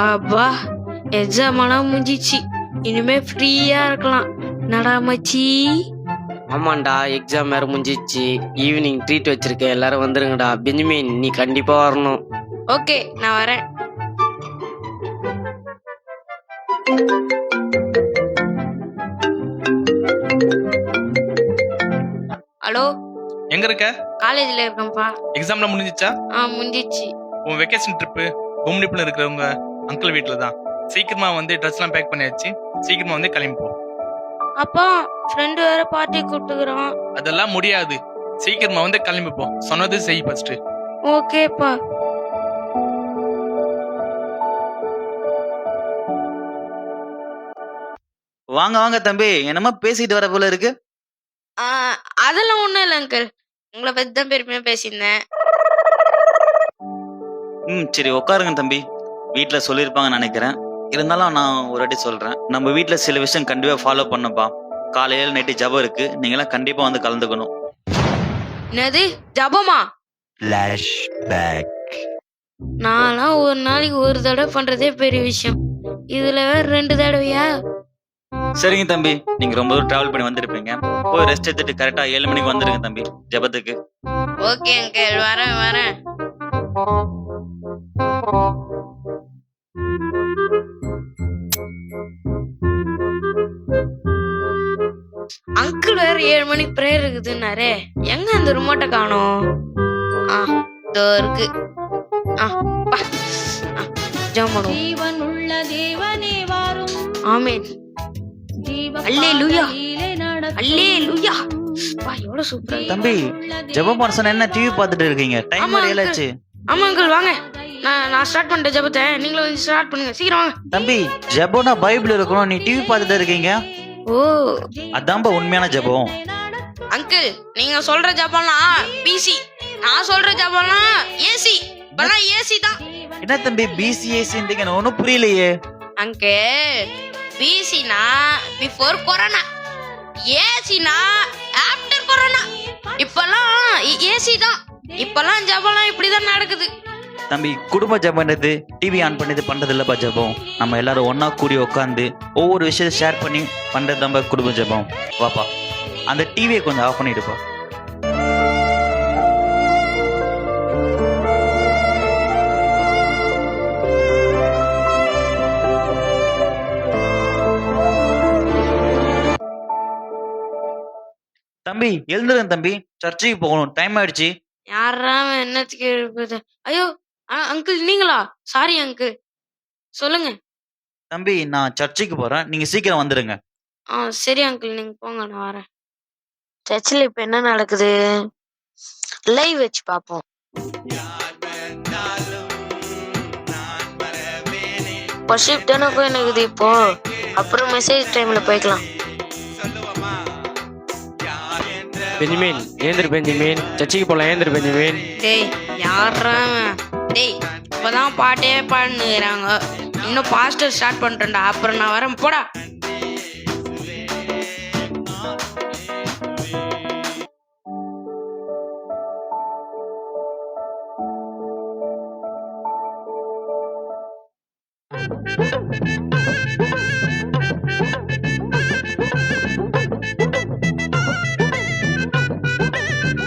அப்பா, எக்ஸாம் எல்லாம் முடிஞ்சிச்சு. இனிமே ஃப்ரீயா இருக்கலாம். நடா மச்சி? ஆமாண்டா, எக்ஸாம் வேற முடிஞ்சிச்சு. ஈவினிங் ட்ரீட் வச்சிருக்கேன், எல்லாரும் வந்துருங்கடா. பெஞ்சமின், நீ கண்டிப்பா வரணும். ஓகே, நான் வரேன். ஹலோ, எங்க இருக்க? காலேஜ்ல இருக்கேன்ப்பா. எக்ஸாம்லாம் முடிஞ்சிச்சா? முடிஞ்சிச்சு. உன் வெக்கேஷன் ட்ரிப்பு பொம்னிப்புல இருக்கிறவங்க அங்கிள் வீட்டில் தான். சீக்கிரமா வந்து ட்ரெஸ்லாம் பேக் பண்ணியாச்சு. சீக்கிரமா வந்து கிளம்பி போ. அப்பா, ஃப்ரெண்டு வேற பார்ட்டி கூப்பிட்டுக்கிறான். அதெல்லாம் முடியாது. சீக்கிரமா வந்து கிளம்பி போ. சொன்னது செய் ஃபர்ஸ்ட். ஓகேப்பா. வாங்க வாங்க தம்பி, என்னமா பேசிட்டு வர போல இருக்கு. அதெல்லாம் ஒண்ணும் இல்லை அங்கிள், உங்களை பத்தி தான் பெருமையா பேசியிருந்தேன். சரி உட்காருங்க தம்பி. வீட்டுல சொல்லியிருப்பாங்கன்னு நினைக்கிறேன். இருந்தாலும் நான் ஒரு வாட்டி சொல்றேன். நம்ம வீட்டுல சில விஷயம் கண்டிப்பா ஃபாலோ பண்ணப்பா. காலையில நைட்டு ஜபம் இருக்கு, நீங்க எல்லாம் கண்டிப்பா வந்து கலந்துக்கணும். என்னது ஜபமா? நான்லாம் ஒரு நாளைக்கு ஒரு தடவை பண்றதே பெரிய விஷயம், இதுல வேற 2 தடவையா? சரிங்க தம்பி, நீங்க ரொம்ப தூரம் டிராவல் பண்ணி வந்திருப்பீங்க. போய் ரெஸ்ட் எடுத்துட்டு கரெக்டா 7 மணிக்கு வந்துருங்க தம்பி ஜபத்துக்கு. ஓகே அங்கிள், வரேன். அங்கிள் வேற 7 மணிக்கு பிரேயர் இருக்குதுன்னாரே, எங்க அந்த ரிமோட்டை காணோம்? இதோ இருக்கு. ஜெபம் பண்ணுவோம். ஆமென். அல்லேலூயா, அல்லேலூயா. பா, எவ்வளவு சூப்பரா. தம்பி, ஜெபம் பண்ண சொன்ன என்ன டிவி பார்த்துட்டு இருக்கீங்க? டைம் ஏழாச்சு. ஆமா அங்கிள், வாங்க. நான் ஸ்டார்ட் பண்ணிட்டேன் ஜெபத்தை, நீங்களும் வந்து ஸ்டார்ட் பண்ணுங்க. சீக்கிரம் வாங்க. தம்பி, ஜெபம்னா பைபிள் இருக்கணும், நீ டிவி பார்த்துட்டு இருக்கீங்க. ஓ, அதான்பா உண்மையான ஜெபம். அங்கிள், நீங்க சொல்ற ஜெபம்லாம் பிசி, நான் சொல்ற ஜெபம்லாம் ஏசி. இப்பலாம் ஏசி தான். என்ன தம்பி பிசிஏசின்றீங்க? ஒன்னும் புரியலையே. அங்கிள், பிசினா பிஃபோர் கொரோனா, ஏசினா ஆஃப்டர் கொரோனா. இப்பலாம் ஏசி தான். இப்பலாம் ஜெபம்லாம் இப்படிதான் நடக்குது. தம்பி, குடும்ப ஜெபம்ன்றது டிவி ஆன் பண்ணது பண்றது இல்லப்பா ஜெபம். நம்ம எல்லாரும் ஒன்னா கூடி உட்காந்து ஒவ்வொரு விஷயத்தை ஷேர் பண்ணி பண்றது தான் குடும்ப ஜெபம். வாப்பா, அந்த டிவியை கொஞ்சம் ஆஃப் பண்ணிடுப்பா. தம்பி எழுந்துருங்க தம்பி, சர்ச்சுக்கு போகணும், டைம் ஆயிடுச்சு. யாராம என்னத்துக்கு எழுப்புது? ஐயோ அங்கிள், நீங்களா? சாரி அங்கிள், சொல்லுங்க. தம்பி, நான் சர்ச்சுக்கு போறேன், நீங்க சீக்கிரம் வந்துருங்க. சரி அங்கிள், நீங்க போங்க, நான் வரேன். சர்ச்சில் இப்ப என்ன நடக்குது? லைவ் வச்சு பார்ப்போம். வர்ஷிப் தானே போய் நடக்குது இப்போ. அப்புறம் மெசேஜ் டைம்ல போய்க்கலாம். பெஞ்சமின், ஏந்திரு பெஞ்சமின், சர்ச்சுக்கு போலாம். ஏந்திரு பெஞ்சமின். டேய், யாரா? டேய், இப்பதான் பாட்டே பாடுறாங்க, இன்னும் பாஸ்டர் ஸ்டார்ட் பண்ணிட்டேன்டா. அப்புறம் நான் வரேன், போடா.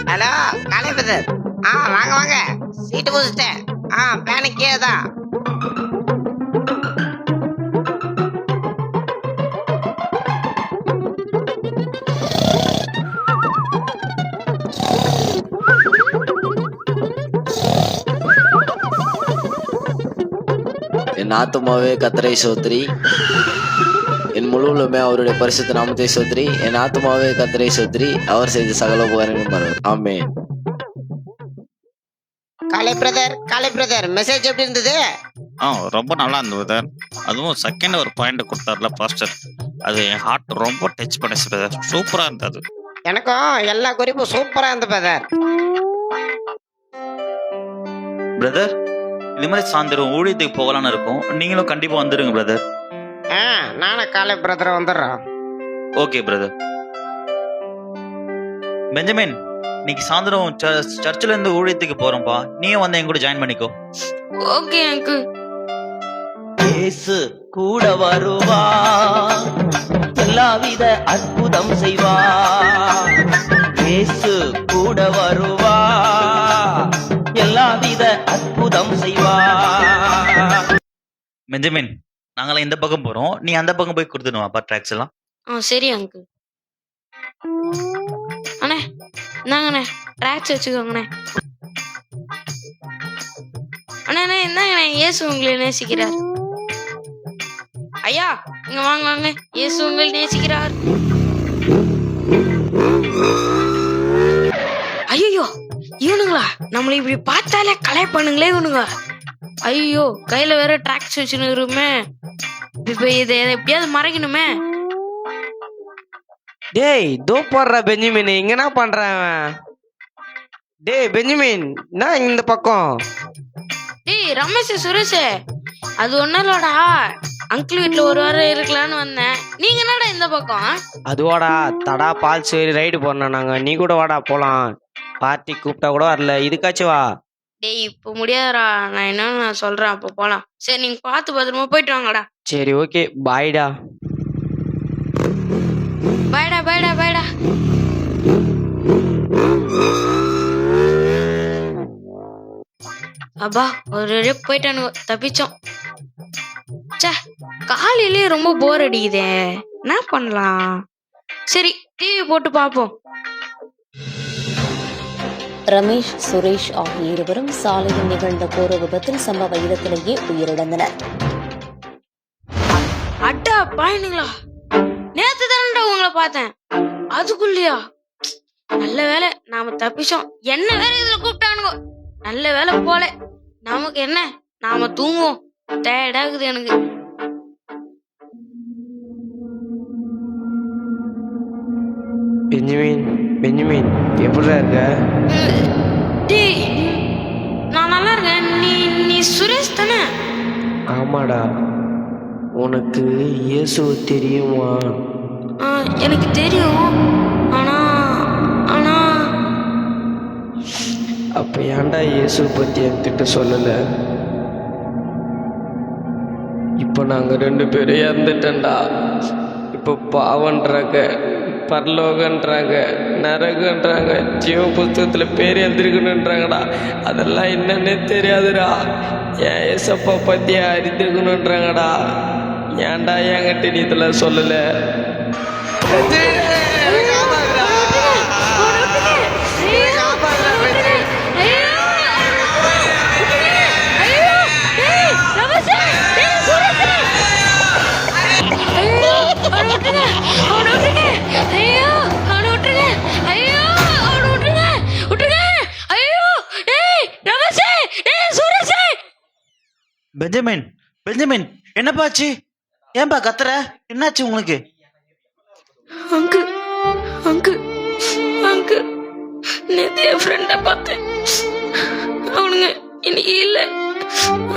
ஹலோ காலை பிரதர், வாங்க வாங்க, சீட்டு போச்சுட்டேன். பிளானுக்கே தான். என் ஆத்துமாவே கத்தரை சோத்ரி, என் முழுவலுமே அவருடைய பரிசுத்த நாமத்தை சோத்ரி, என் ஆத்துமாவே கத்தரை சோத்ரி, அவர் செய்த சகல உபகாரங்களும் மறவார். ஆமென். காலை பிரதர் மெசேஜ் எப்படி இருந்தது? ரொம்ப நல்லா இருந்தது பிரதர். அதுவும் செகண்ட் ஒரு பாயிண்ட் கொடுத்தாருல பாஸ்டர், அது என் ஹார்ட் ரொம்ப டச் பண்ணிச்சு பிரதர். சூப்பரா இருந்தது. எனக்கும் எல்லா குறிப்பும் சூப்பரா இருந்தது பிரதர். பிரதர், இது மாதிரி சாயந்தரம் ஊழியத்துக்கு போகலான்னு இருக்கும், நீங்களும் கண்டிப்பா வந்துடுங்க பிரதர். நானும் காலை பிரதர் வந்துடுறோம். Okay brother. பெஞ்சமின், இன்னைக்கு சாயந்தரம் சர்ச்சில் இருந்து ஊழியத்துக்கு போறோம்ப்பா, நீயும் வந்து என் கூட ஜாயின் பண்ணிக்கோ. Okay uncle. இயேசு கூட வருவா, எல்லாவித அற்புதம் செய்வா. இயேசு கூட வருவா, எல்லாவித அற்புதம் செய்வா. பெஞ்சமின், நாங்களாம் இந்த பக்கம் போறோம், நீ அந்த பக்கம் போய் கொடுத்துடுவாப்பா ட்ராக்ஸ் எல்லாம். சரி அங்கிள். அண்ணே இந்தாங்கண்ணே, ட்ராக்ஸ் வச்சுக்கோங்கண்ணே. அண்ணே இந்தாங்கண்ணே, இயேசு உங்களை நேசிக்கிறார். ஐயா இங்க வாங்க வாங்க, இயேசு உங்களை நேசிக்கிறார். ஐயோ இவனுங்களா நம்மளை இப்படி பார்த்தாலே கலை பண்ணுங்களே இவனுங்க. ஐயோ கையில வேற ட்ராக்ஸ் வச்சுருமே, இப்ப இதை எப்படியாவது மறைக்கணுமே. டேய் தோ போடுற பெஞ்சமின், இங்க என்ன பண்றான்? டேய் பெஞ்சமின், நான் இந்த பக்கம். டேய் ரமேஷ் சுரேஷ், அது ஒன்னாலோடா அங்கிள் வீட்டுல ஒரு வாரம் இருக்கலான்னு வந்தேன். நீங்க என்னடா இந்த பக்கம்? அதுவாடா தடா பால் சரி ரைடு போறோம் நாங்க, நீ கூட வாடா போலாம். பார்ட்டி கூப்பிட்டா கூட வரல, இதுக்காச்சும் வா. டேய் இப்ப முடியாதுடா, நான் என்னன்னு நான் சொல்றேன், அப்ப போலாம். சரி நீங்க பார்த்து பத்திரமா போயிட்டு வாங்கடா. சரி ஓகே பாய்டா. பாய்டா பாய்டா பாய்டா. அப்பா ஒரு போயிட்டானுங்க, தப்பிச்சோம். சே காலையிலேயே ரொம்ப போர் அடிக்குதே, என்ன பண்ணலாம்? சரி டிவி போட்டு பார்ப்போம். ரமேஷ் சுரேஷ் ஆகிய இருவரும் சாலையில் நிகழ்ந்த கோர விபத்தில் சம்பவ இடத்திலேயே உயிரிழந்தனர். அட்டா பாயினுங்களா, நேத்து தானடா உங்களை பார்த்தேன், அதுக்குள்ளயா? நல்ல வேலை நாம தப்பிச்சோம். என்ன வேற இதுல கூப்பிட்டானுங்க, நல்ல வேலை போல. நமக்கு என்ன, நாம தூங்குவோம், டயர்டாகுது எனக்கு. பெஞ்சமின் எப்படிடா இருக்க? டேய் நான் நல்லா இருக்கேன். நீ சுரேஷ் தானே? ஆமாடா. உனக்கு இயேசு தெரியுமா? எனக்கு தெரியும், ஆனா ஆனா அப்ப ஏன்டா இயேசு பத்தி என்கிட்ட சொல்லல? இப்ப நாங்க 2 பேரும் இறந்துட்டேன்டா. இப்ப பாவன்றாங்க, பரலோகன்றாங்க, நரகன்றாங்க, ஜீவ புஸ்தகத்துல பேர் எழுந்திருக்கணுன்றாங்கடா. அதெல்லாம் என்னன்னே தெரியாதுடா. என் ஏசப்பா பத்தி அறிந்திருக்கணுன்றாங்கடா. ஏன்டா என்கிட்ட நீ இதெல்லாம் சொல்லல? பெஞ்சமின் என்னப்பாச்சு? ஏன்பா கத்துற? என்னாச்சு உங்களுக்கு? அங்கிள் அங்கிள் அங்கிள், நேத்து என் ஃப்ரெண்டை பார்த்தேன். அவனுங்க இன்னைக்கு இல்லை,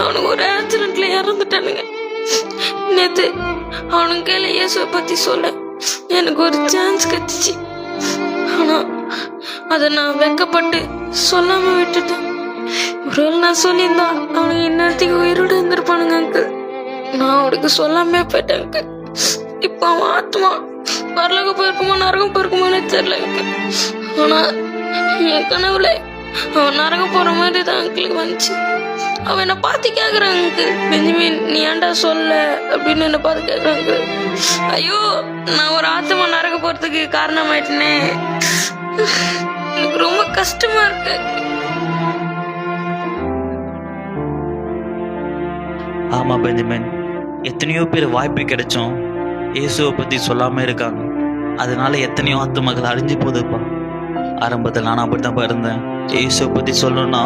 அவனுங்க ஒரு ஆக்சிடென்ட்ல இறந்துட்டானுங்க. நேத்து அவனுங்க கையில இயேசுவை பத்தி சொல்ல எனக்கு ஒரு சான்ஸ் கிடைச்சிச்சு. ஆனா அதை நான் வெக்கப்பட்டு சொல்லாம விட்டுட்டேன். ஒருவேளை நான் சொல்லியிருந்தா அவனுக்கு இன்னத்துக்கு உயிரோடு இருந்திருப்பானுங்க அங்கிள். நான் அவனுக்கு சொல்லாமே போயிட்டேன் அங்கிள். இப்போ அவன் ஆத்மா பரலோக போயிருக்குமா நரகம் போயிருக்குமானே தெரியல அங்கிள். ஆனா என் கனவுல அவன் நரகம் போற மாதிரி தான் அங்கிளுக்கு வந்துச்சு. அவன் என்னை பார்த்து கேட்குறான் அங்கிள், பெஞ்சமின் நீ ஏன்டா சொல்ல அப்படின்னு என்னை பார்த்து கேட்குறான் அங்கிள். ஐயோ நான் ஒரு ஆத்மா நரக போறதுக்கு காரணமாயிட்டேனே, எனக்கு ரொம்ப கஷ்டமா இருக்கு. ஆமாம் பெஞ்சமின், எத்தனையோ பேர் வாய்ப்பு கிடைச்சோம் இயேசுவை பற்றி சொல்லாமல் இருக்காங்க. அதனால எத்தனையோ ஆத்துமக்கள் அழிஞ்சு போகுதுப்பா. ஆரம்பத்தில் நான் அப்படி தான் இருந்தேன். இயேசுவை பற்றி சொல்லணும்னா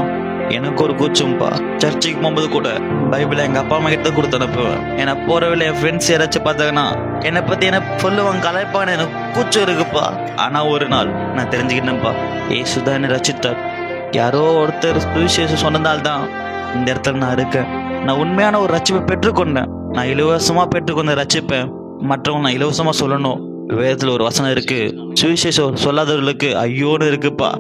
எனக்கு ஒரு கூச்சம்ப்பா. சர்ச்சுக்கு போகும்போது கூட பைபிளை எங்கள் அப்பா அம்மா கிட்ட கொடுத்து அனுப்புவேன். என்னை போகிற வேலை என் ஃப்ரெண்ட்ஸ் யாராச்சும் பார்த்தாங்கன்னா என்னை பற்றி என்ன சொல்லுவாங்க, கலைப்பான்னு எனக்கு கூச்சம் இருக்குப்பா. ஆனால் ஒரு நாள் நான் தெரிஞ்சுக்கிட்டேன்ப்பா, இயேசு தான் என்னை ரசித்தார். யாரோ ஒருத்தர் சுவிசேஷம் சொன்னதால்தான் இந்த இடத்துல நான் இருக்கேன். நான் உண்மையான ஒரு ரட்சிப்பை பெற்றுக்கொண்டேன். நான் இலவசமாக பெற்றுக்கொண்ட ரட்சிப்பேன் மற்றவங்க நான் இலவசமாக சொல்லணும். வேதத்தில் ஒரு வசனம் இருக்கு, சுவிசேஷம் சொல்லாதவர்களுக்கு ஐயோன்னு இருக்குப்பா.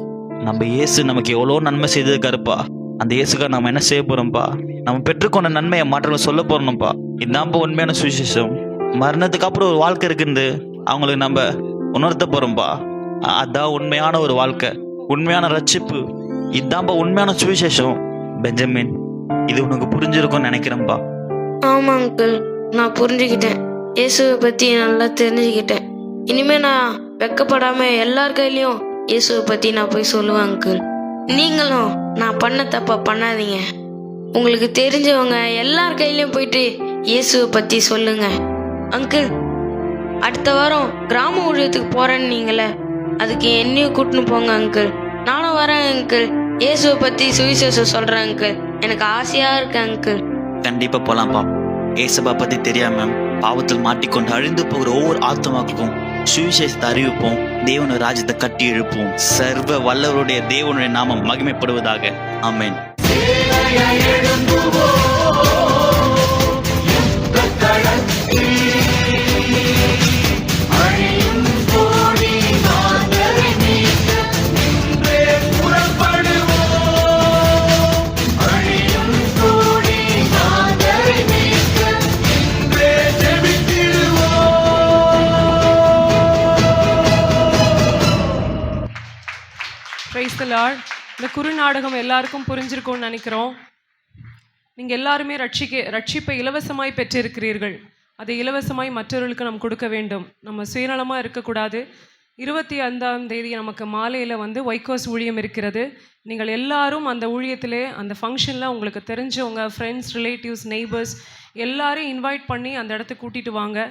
நம்ம இயேசு நமக்கு எவ்வளோ நன்மை செய்திருக்காருப்பா. அந்த இயேசுக்காக நம்ம என்ன செய்ய போறோம்ப்பா? நம்ம பெற்றுக்கொண்ட நன்மையை மாற்றவங்க சொல்ல போறோம்ப்பா. இதுதான்ப்பா உண்மையான சுவிசேஷம். மரணத்துக்கு அப்புறம் ஒரு வாழ்க்கை இருக்குன்னு அவங்களுக்கு நம்ம உணர்த்த போறோம்ப்பா. அதான் உண்மையான ஒரு வாழ்க்கை, உண்மையான ரட்சிப்பு. இதுதான்ப்பா உண்மையான சுவிசேஷம். பெஞ்சமின், இது உனக்கு புரிஞ்சிருக்கும்னு நினைக்கிறேன்ப்பா. ஆமாம் அங்கிள், நான் புரிஞ்சுக்கிட்டேன். இயேசுவை பற்றி நல்லா தெரிஞ்சுக்கிட்டேன். இனிமே நான் வெக்கப்படாமல் எல்லார் கையிலையும் இயேசுவை பற்றி நான் போய் சொல்லுவேன் அங்கிள். நீங்களும் நான் பண்ண தப்பா பண்ணாதீங்க. உங்களுக்கு தெரிஞ்சவங்க எல்லார் கையிலையும் போயிட்டு இயேசுவை பற்றி சொல்லுங்க. அங்கிள், அடுத்த வாரம் கிராம ஊழியத்துக்கு போகிறேன்னு நீங்களே, அதுக்கு என்னையும் கூட்டின்னு போங்க அங்கிள். நானும் வரேன் அங்கிள். இயேசுவை பற்றி சுவிசேஷம் சொல்கிறேன் அங்கிள். எனக்கு ஆசையாக இருக்கு அங்கிள். கண்டிப்பாக போகலாம்ப்பா. இயேசுவை பற்றி தெரியாம பாவத்தில் மாட்டிக்கொண்டு அழிந்து போகிற ஒவ்வொரு ஆத்மாக்களுக்கும் சுவிசேஷத்தை அறிவிப்போம். தேவனுடைய ராஜ்யத்தை கட்டி எழுப்போம். சர்வ வல்லவருடைய தேவனுடைய நாமம் மகிமைப்படுவதாக. ஆமென். Praise the Lord. இந்த குறுநாடகம் எல்லாருக்கும் புரிஞ்சிருக்கும்னு நினைக்கிறோம். நீங்கள் எல்லாருமே ரட்சிப்பை இலவசமாய் பெற்றிருக்கிறீர்கள். அதை இலவசமாய் மற்றவர்களுக்கு நாம் கொடுக்க வேண்டும். நம்ம சுயநலமாக இருக்கக்கூடாது. 25ஆம் தேதி நமக்கு மாலையில் ஒய்கோஸ் ஊழியம் இருக்கிறது. நீங்கள் எல்லாரும் அந்த ஊழியத்திலே, அந்த ஃபங்க்ஷனில் உங்களுக்கு தெரிஞ்சவங்க, ஃப்ரெண்ட்ஸ், ரிலேட்டிவ்ஸ், நெய்பர்ஸ் எல்லாரையும் இன்வைட் பண்ணி அந்த இடத்துக்கு கூட்டிகிட்டு வாங்க.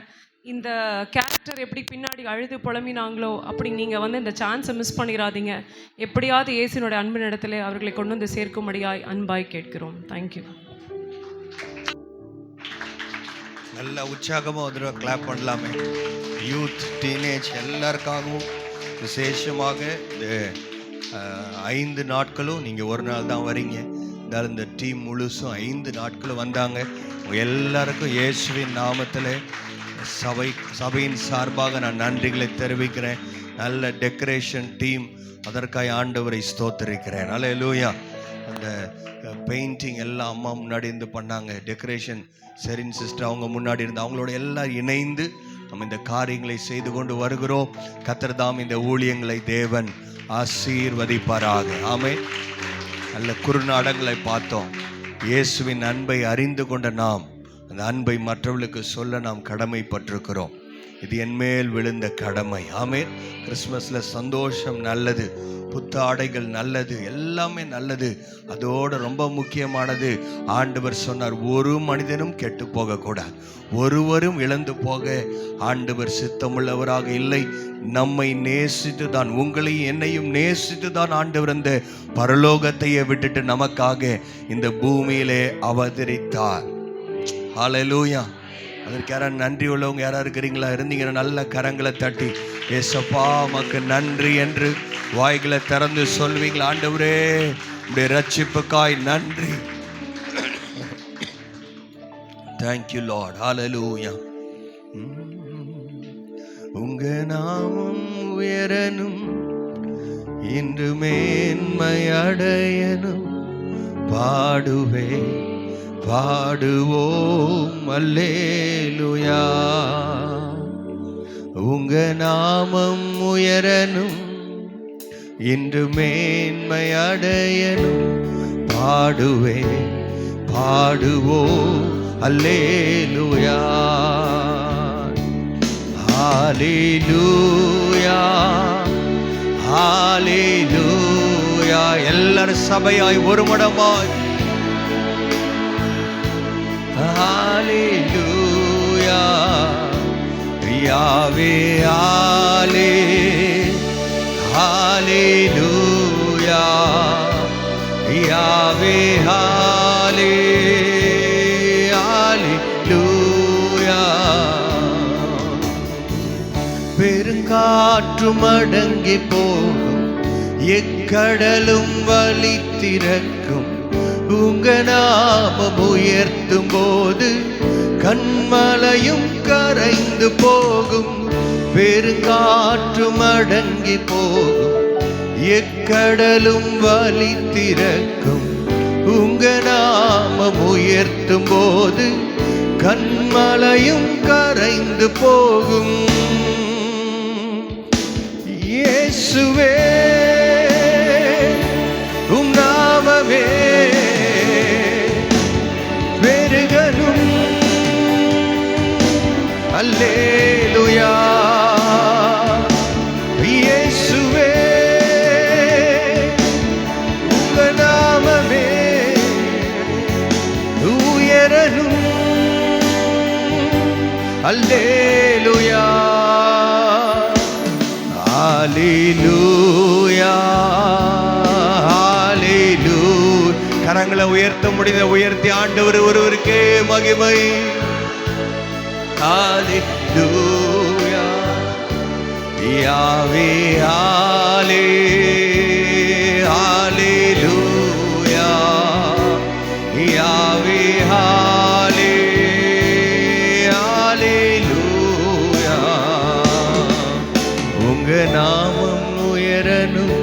இந்த கேரக்டர் எப்படி பின்னாடி அழுது புலம்பினாங்களோ அப்படி நீங்கள் இந்த சான்ஸை மிஸ் பண்ணிடாதீங்க. எப்படியாவது இயேசுனுடைய அன்பின் இடத்துல அவர்களை கொண்டு வந்து சேர்க்கும்படியாய் அன்பாய் கேட்கிறோம். தேங்க்யூ. நல்ல உற்சாகமாக ஒரு தடவை கிளாப் பண்ணலாமே. யூத், டீனேஜ் எல்லாருக்காகவும் விசேஷமாக இந்த 5 நாட்களும் நீங்கள் ஒரு நாள் தான் வரீங்க. இருந்தாலும் இந்த டீம் முழுசும் 5 நாட்களும் வந்தாங்க. எல்லாருக்கும் இயேசுவின் நாமத்தில் சபையின் சார்பாக நான் நன்றிகளை தெரிவிக்கிறேன். நல்ல டெக்கரேஷன் டீம், அதற்காக ஆண்டவரை ஸ்தோத்திரிக்கிறேன். அல்லேலூயா. அந்த பெயிண்டிங் எல்லாம் அம்மா முன்னாடி இருந்து பண்ணாங்க. டெக்கரேஷன் செரின் சிஸ்டர் அவங்க முன்னாடி இருந்து அவங்களோட எல்லாம் இணைந்து நம்ம இந்த காரியங்களை செய்து கொண்டு வருகிறோம். கர்த்தர் தாம் இந்த ஊழியங்களை தேவன் ஆசீர்வதிப்பாராக. ஆமென். நல்ல குறுநாடங்களை பார்த்தோம். இயேசுவின் அன்பை அறிந்து கொண்ட நாம் அந்த அன்பை மற்றவர்களுக்கு சொல்ல நாம் கடமைப்பட்டிருக்கிறோம். இது என்மேல் விழுந்த கடமை. ஆமென். கிறிஸ்மஸில் சந்தோஷம் நல்லது, புத்தாடைகள் நல்லது, எல்லாமே நல்லது. அதோடு ரொம்ப முக்கியமானது, ஆண்டவர் சொன்னார், ஒரு மனிதனும் கெட்டு போகக்கூடாது, ஒருவரும் இழந்து போக ஆண்டவர் சித்தமுள்ளவராக இல்லை. நம்மை நேசித்து தான், உங்களையும் என்னையும் நேசித்து தான் ஆண்டவர் இந்த பரலோகத்தையே விட்டுட்டு நமக்காக இந்த பூமியிலே அவதரித்தார். ஹல்லேலூயா. அதற்கு யாராவது நன்றி உள்ளவங்க யாராவது இருக்கிறீங்களா? இருந்தீங்கன்னா நல்ல கரங்களை தட்டி ஏசப்பா உமக்கு நன்றி என்று வாய்களை திறந்து சொல்வீங்களா? ஆண்டவரே உடைய ரட்சிப்புக்காய் நன்றி. Thank you Lord. ஹல்லேலூயா. உங்க நாமம் உயரனும், இன்று மேன்மை அடையனும், பாடுவே பாடுவோம் அல்லேலூயா. உங்க நாமம் உயரனும், இன்று மேன்மை அடையனும், பாடுவே பாடுவோம் அல்லேலூயா. ஹல்லேலூயா ஹல்லேலூயா. எல்லாரும் சபையாய் ஒரு மடமாய் ஹalleluya யாவே ஹalleluya யாவே ஹalleluya பெருங்காற்றும் அடங்கி போகும், எக்கடலும் வழி திறக்கும். உங்க நாமம் உயர்த்தும் போது கண்மலையும் கரைந்து போகும். பெருங்காற்றும் அடங்கி போகும், எக்கடலும் வழி திறக்கும். உங்க நாமம் உயர்த்தும் போது கண்மலையும் கரைந்து போகும். இயேசுவே உம் நாமமே பெருகணும். அல்லேலூயா இயேசுவே உங்க நாமமே உயரணும். அல்லேலூயா ஹalleluya ஹalleluya. கரங்களை உயர்த்த முடிந்த உயர்த்தி ஆண்டவர் ஒருவருக்கே மகிமை. ஹalleluya யாவே ஹalleluya யாவே ஹalleluya. உங்க நாமம் உயரணும்,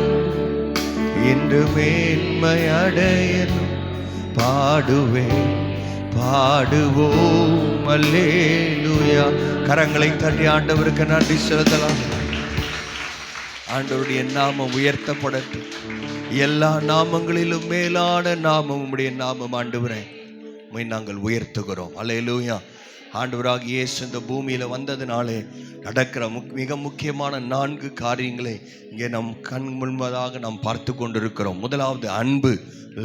இன்று மேன்மை அடையணும். பாடுவேன் பாடுவோம் அல்லேலூயா. கரங்களை தட்டி ஆண்டவருக்கு நன்றி செலுத்தலாம். ஆண்டவருடைய நாமம் உயர்த்தப்படட்டும். எல்லா நாமங்களிலும் மேலான நாமம் உம்முடைய நாமம். ஆண்டவரே உம்மை நாங்கள் உயர்த்துகிறோம். அல்லேலூயா. ஆண்டவராக இயேசு இந்த பூமியில வந்ததினாலே நடக்கிற மிக முக்கியமான 4 காரியங்களை இங்கே நம் கண் முன்பதாக நாம் பார்த்து கொண்டிருக்கிறோம். முதலாவது அன்பு,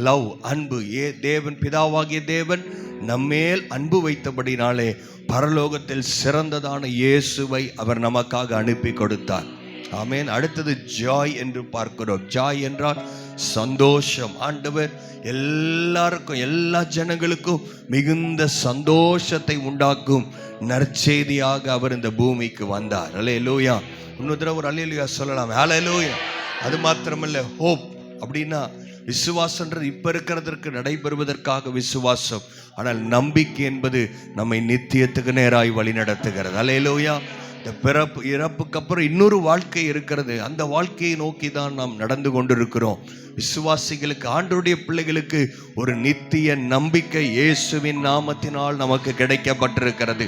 லவ், அன்பு. தேவன் பிதாவாகிய தேவன் நம்மேல் அன்பு வைத்தபடினாலே பரலோகத்தில் சிறந்ததான இயேசுவை அவர் நமக்காக அனுப்பி கொடுத்தார். ஆமென். அடுத்தது ஜாய் என்று பார்க்கிறோம். ஜாய் என்றால் சந்தோஷம். ஆண்டவர் எல்லாருக்கும், எல்லா ஜனங்களுக்கும் மிகுந்த சந்தோஷத்தை உண்டாக்கும் நற்செய்தியாக அவர் இந்த பூமிக்கு வந்தார். அல்லேலூயா. இன்னொரு தடவை ஒரு அல்லேலூயா சொல்லலாம். அல்லேலூயா. அது மாத்திரமல்ல, ஹோப் அப்படின்னா விசுவாசன்றது இப்ப இருக்கிறதற்கு நடைபெறுவதற்காக விசுவாசம். ஆனால் நம்பிக்கை என்பது நம்மை நித்தியத்துக்கு நேராய் வழி நடத்துகிறது. அல்லேலூயா. இந்த பிறப்பு இறப்புக்கு அப்புறம் இன்னொரு வாழ்க்கை இருக்கிறது. அந்த வாழ்க்கையை நோக்கி தான் நாம் நடந்து கொண்டிருக்கிறோம். விசுவாசிகளுக்கு, ஆண்டவருடைய பிள்ளைகளுக்கு ஒரு நித்திய நம்பிக்கை இயேசுவின் நாமத்தினால் நமக்கு கிடைக்கப்பட்டிருக்கிறது.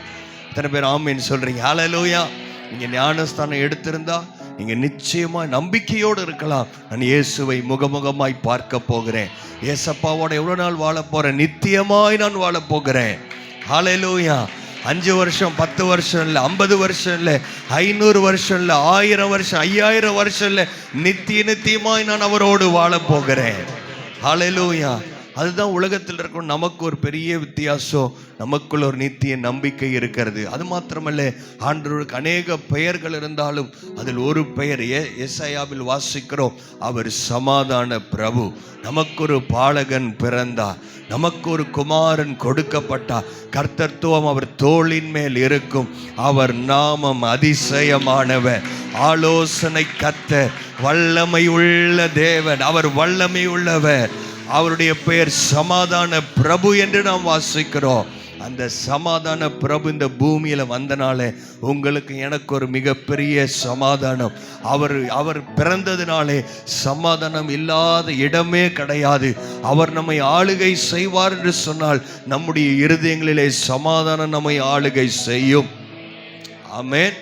எத்தனை பேர் ஆமென் சொல்றீங்க? ஹல்லேலூயா. நீங்க ஞானஸ்தானம் எடுத்திருந்தா நீங்க நிச்சயமா நம்பிக்கையோடு இருக்கலாம். நான் இயேசுவை முகமுகமாய் பார்க்க போகிறேன். ஏசப்பாவோட எவ்வளவு நாள் வாழ போறேன்? நித்தியமாய் நான் வாழ போகிறேன். ஹல்லேலூயா. 5 வருஷம், 10 வருஷம் இல்லை, 50 வருஷம் இல்லை, 500 வருஷம் இல்லை, 1000 வருஷம், 5000 வருஷம் இல்லை, நித்தியமாய் நான் அவரோடு வாழ போகிறேன். ஹல்லேலூயா. அதுதான் உலகத்தில் இருக்கும் நமக்கு ஒரு பெரிய வித்தியாசம். நமக்குள்ள ஒரு நித்திய நம்பிக்கை இருக்கிறது. அது மாத்திரமல்ல, ஆண்டவருக்கு அநேக பெயர்கள் இருந்தாலும் அதில் ஒரு பெயர் எசாயாவில் வாசிக்கிறோம், அவர் சமாதான பிரபு. நமக்கு ஒரு பாலகன் பிறந்தார், நமக்கு ஒரு குமாரன் கொடுக்கப்பட்டார். கர்த்தத்துவம் அவர் தோளின் மேல் இருக்கும். அவர் நாமம் அதிசயமானவர், ஆலோசனை கர்த்தர், வல்லமை உள்ள தேவன். அவர் வல்லமை உள்ளவர். அவருடைய பெயர் சமாதான பிரபு என்று நாம் வாசிக்கிறோம். அந்த சமாதான பிரபு இந்த பூமியில வந்தனாலே உங்களுக்கு எனக்கு ஒரு மிகப்பெரிய சமாதானம். அவர் பிறந்ததினாலே சமாதானம் இல்லாத இடமே கிடையாது. அவர் நம்மை ஆளுகை செய்வார் என்று சொன்னால் நம்முடைய இருதயங்களிலே சமாதானம் நம்மை ஆளுகை செய்யும். ஆமென்.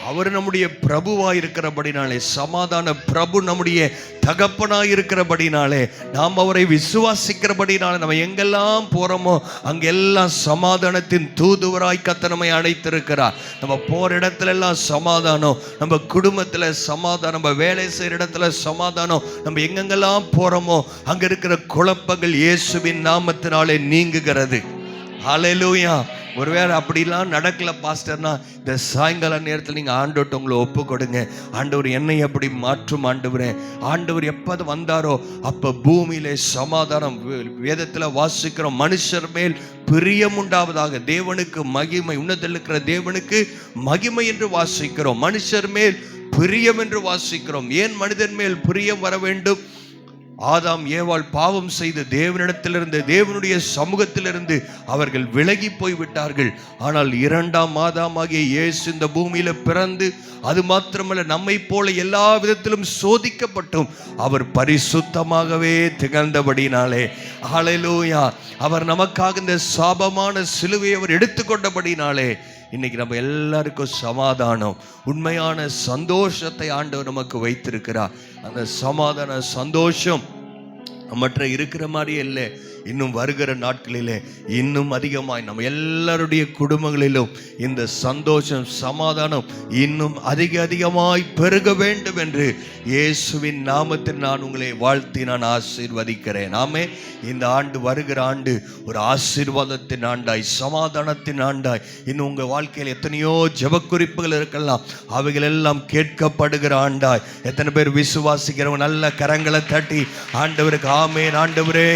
அவர் நம்முடைய பிரபுவாய் இருக்கிறபடினாலே, சமாதான பிரபு நம்முடைய தகப்பனாய் இருக்கிறபடினாலே, நாம் அவரை விசுவாசிக்கிறபடினாலே, நம்ம எங்கெல்லாம் போறோமோ அங்கெல்லாம் சமாதானத்தின் தூதுவராய் கர்த்தர் நம்மை அழைத்திருக்கிறார். நம்ம போற இடத்துல எல்லாம் சமாதானம், நம்ம குடும்பத்துல சமாதானம், நம்ம வேலை செய்யற இடத்துல சமாதானம், நம்ம எங்கெங்கெல்லாம் போறோமோ அங்க இருக்கிற குழப்பங்கள் இயேசுவின் நாமத்தினாலே நீங்குகிறது. ஹல்லேலூயா. ஒருவேளை அப்படிலாம் நடக்கல பாஸ்டர்னா, இந்த சாயங்கால நேரத்தில் நீங்கள் ஆண்டவர்கிட்ட உங்களை ஒப்பு கொடுங்க. ஆண்டவர் என்னை எப்படி மாற்றும் ஆண்டவரே. ஆண்டவர் எப்போது வந்தாரோ அப்போ பூமியிலே சமாதானம். வேதத்தில் வாசிக்கிறோம், மனுஷர் மேல் பிரியம் உண்டாவதாக. தேவனுக்கு மகிமை, உன்னதத்தில் இருக்கிற தேவனுக்கு மகிமை என்று வாசிக்கிறோம். மனுஷர் மேல் பிரியம் என்று வாசிக்கிறோம். ஏன் மனிதன் மேல் பிரியம் வர வேண்டும்? ஆதாம் ஏவாள் பாவம் செய்து தேவனிடத்திலிருந்து, தேவனுடைய சமூகத்திலிருந்து அவர்கள் விலகி போய் விட்டார்கள். ஆனால் இரண்டாம் ஆதாமாகிய இயேசு இந்த பூமியில பிறந்து, அது மாத்திரமல்ல நம்மை போல எல்லா விதத்திலும் சோதிக்கப்பட்டும் அவர் பரிசுத்தமாகவே திகழ்ந்தபடினாலே, ஹல்லேலூயா, அவர் நமக்காக இந்த சாபமான சிலுவையை அவர் எடுத்துக்கொண்டபடினாலே இன்னைக்கு நம்ம எல்லாருக்கும் சமாதானம், உண்மையான சந்தோஷத்தை ஆண்டவர் நமக்கு வைத்திருக்கிறார். அந்த சமாதான சந்தோஷம் மற்ற இருக்கிற மாதிரியே இல்லை. இன்னும் வருகிற நாட்களிலே இன்னும் அதிகமாய் நம்ம எல்லாருடைய குடும்பங்களிலும் இந்த சந்தோஷம், சமாதானம் இன்னும் அதிகமாய் பெருக வேண்டும் என்று இயேசுவின் நாமத்தில் நான் உங்களை வாழ்த்தி நான் ஆசீர்வதிக்கிறேன். ஆமே. இந்த ஆண்டு, வருகிற ஆண்டு ஒரு ஆசீர்வாதத்தின் ஆண்டாய், சமாதானத்தின் ஆண்டாய். இன்னும் உங்கள் வாழ்க்கையில் எத்தனையோ ஜெபக்குறிப்புகள் இருக்கலாம், அவைகள் எல்லாம் கேட்கப்படுகிற ஆண்டாய். எத்தனை பேர் விசுவாசிக்கிறவங்க நல்ல கரங்களை தட்டி ஆண்டவருக்கு ஆமேன், ஆண்டவரே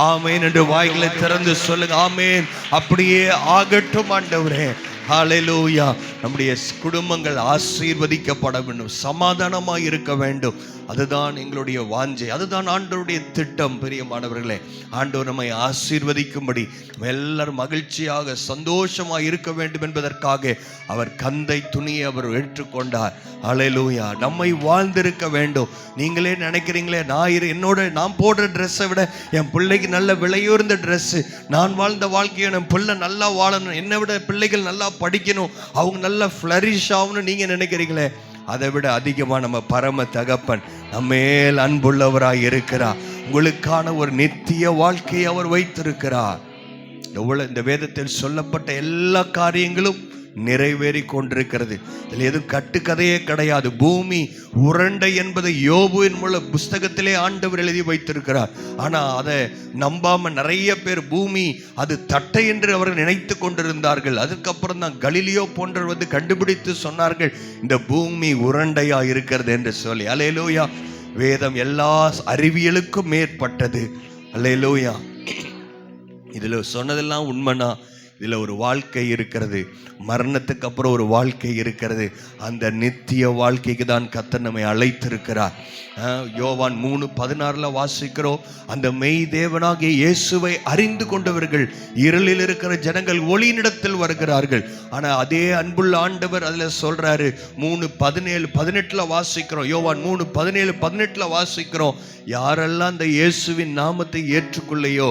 ஆமேன் என்று வாய்களை திறந்து சொல்லுங்க. ஆமேன். அப்படியே ஆகட்டும் ஆண்டவரே. ஹல்லேலூயா. நம்முடைய குடும்பங்கள் ஆசீர்வதிக்கப்பட வேண்டும், சமாதானமாய் இருக்க வேண்டும். அதுதான் எங்களுடைய வாஞ்சை, அதுதான் ஆண்டவருடைய திட்டம். பிரியமானவர்களே, ஆண்டவர் நம்மை ஆசீர்வதிக்கும்படி எல்லாரும் மகிழ்ச்சியாக சந்தோஷமாக இருக்க வேண்டும் என்பதற்காக அவர் கந்தை துணியை அவர் ஏற்றுக்கொண்டார். ஹல்லேலூயா. நம்மை வாழ்ந்திருக்க வேண்டும். நீங்களே நினைக்கிறீங்களே, நான் போடுற ட்ரெஸ்ஸை விட என் பிள்ளைக்கு நல்ல விலையுயர்ந்த ட்ரெஸ்ஸு, நான் வாழ்ந்த வாழ்க்கையை என் பிள்ளை நல்லா வாழணும், என்னை விட பிள்ளைகள் நல்லா படிக்கணும், அவங்க நல்லா ஃப்ளரிஷ் ஆகணும்னு நீங்கள் நினைக்கிறீங்களே, அதை விட அதிகமாக நம்ம பரம தகப்பன் நம்மேல் அன்புள்ளவராய் இருக்கிறார். உங்களுக்கான ஒரு நித்திய வாழ்க்கையை அவர் வைத்திருக்கிறார். எவ்வளவு இந்த வேதத்தில் சொல்லப்பட்ட எல்லா காரியங்களும் நிறைவேறி கொண்டிருக்கிறது. இதில் எதுவும் கட்டுக்கதையே கிடையாது. பூமி உருண்டை என்பதை யோபுவின் மூலம் புஸ்தகத்திலே ஆண்டவர் எழுதி வைத்திருக்கிறார். ஆனால் அதை நம்பாம நிறைய பேர் பூமி அது தட்டை என்று அவர்கள் நினைத்து கொண்டிருந்தார்கள். அதுக்கப்புறம் தான் கலிலியோ போன்றவர் வந்து கண்டுபிடித்து சொன்னார்கள், இந்த பூமி உருண்டையா இருக்கிறது என்று சொல்லி. அல்லேலூயா. வேதம் எல்லா அறிவியலுக்கும் மேற்பட்டது. அல்லேலூயா. இதில் சொன்னதெல்லாம் உண்மைனா இதில் ஒரு வாழ்க்கை இருக்கிறது, மரணத்துக்கு அப்புறம் ஒரு வாழ்க்கை இருக்கிறது. அந்த நித்திய வாழ்க்கைக்கு தான் கர்த்தர் நம்மை அழைத்திருக்கிறார். யோவான் 3:16 வாசிக்கிறோம், அந்த மெய் தேவனாகிய இயேசுவை அறிந்து கொண்டவர்கள், இருளில் இருக்கிற ஜனங்கள் ஒளியினிடத்தில் வருகிறார்கள். ஆனால் அதே அன்புள்ள ஆண்டவர் அதில் சொல்றாரு, 3:17-18 வாசிக்கிறோம். யோவான் 3:17-18 வாசிக்கிறோம், யாரெல்லாம் அந்த இயேசுவின் நாமத்தை ஏற்றுக்கொள்ளையோ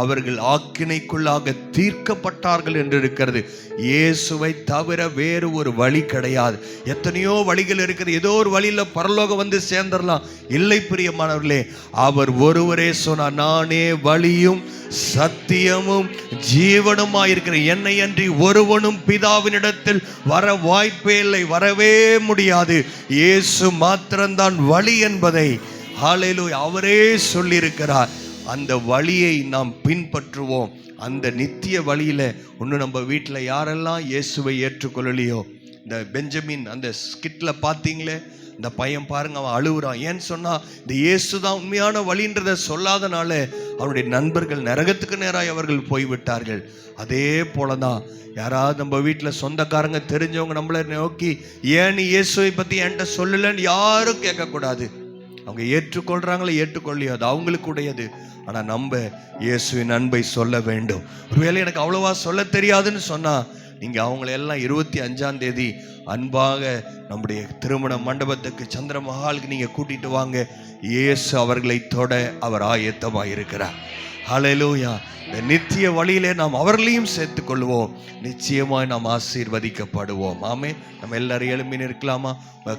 அவர்கள் ஆக்கினைக்குள்ளாக தீர்க்கப்பட்டார்கள் என்று இருக்கிறது. இயேசுவை தவிர வேறு ஒரு வழி கிடையாது. எத்தனையோ வழிகள் இருக்கிறது, ஏதோ ஒரு வழியில் பரலோகம் வந்து சேர்ந்துடலாம். இல்லை பிரியமானவர்களே, அவர் ஒருவரே சொன்னார், நானே வழியும் சத்தியமும் ஜீவனுமாயிருக்கிற, என்னை அன்றி ஒருவனும் பிதாவினிடத்தில் வர வாய்ப்பே இல்லை, வரவே முடியாது. இயேசு மாத்திரம்தான் வழி என்பதை ஹல்லேலூயா அவரே சொல்லியிருக்கிறார். அந்த வழியை நாம் பின்பற்றுவோம். அந்த நித்திய வழியில் ஒன்று நம்ம வீட்டில் யாரெல்லாம் இயேசுவை ஏற்றுக்கொள்ளலையோ, இந்த பெஞ்சமின் அந்த ஸ்கிட்டில் பார்த்தீங்களே, இந்த பையன் பாருங்க, அவன் அழுகுறான். ஏன்னு சொன்னால் இந்த இயேசு தான் உண்மையான வழின்றதை சொல்லாதனால அவனுடைய நண்பர்கள் நரகத்துக்கு நேராக அவர்கள் போய்விட்டார்கள். அதே போல தான் யாராவது நம்ம வீட்டில் சொந்தக்காரங்க தெரிஞ்சவங்க நம்மளை நோக்கி, ஏன் நீ இயேசுவை பற்றி என்கிட்ட சொல்லலைன்னு யாரும் கேட்கக்கூடாது. அவங்க ஏற்றுக்கொள்கிறாங்களோ ஏற்றுக்கொள்ளையோ அது அவங்களுக்கு உடையது. ஆனால் நம்ம இயேசுவின் அன்பை சொல்ல வேண்டும். ஒருவேளை எனக்கு அவ்வளோவா சொல்ல தெரியாதுன்னு சொன்னால், நீங்கள் அவங்களெல்லாம் 25ஆம் தேதி அன்பாக நம்முடைய திருமண மண்டபத்துக்கு, சந்திர மஹாலுக்கு நீங்கள் கூட்டிகிட்டு வாங்க. இயேசு அவர்களை தொட அவர் ஆயத்தமாக இருக்கிறார். ஹல்லேலூயா. இந்த நித்திய வழியிலே நாம் அவர்களையும் சேர்த்து கொள்வோம். நிச்சயமாய் நாம் ஆசீர்வதிக்கப்படுவோம். ஆமே. நம்ம எல்லாரும் எழும்பி நிற்கலாமா?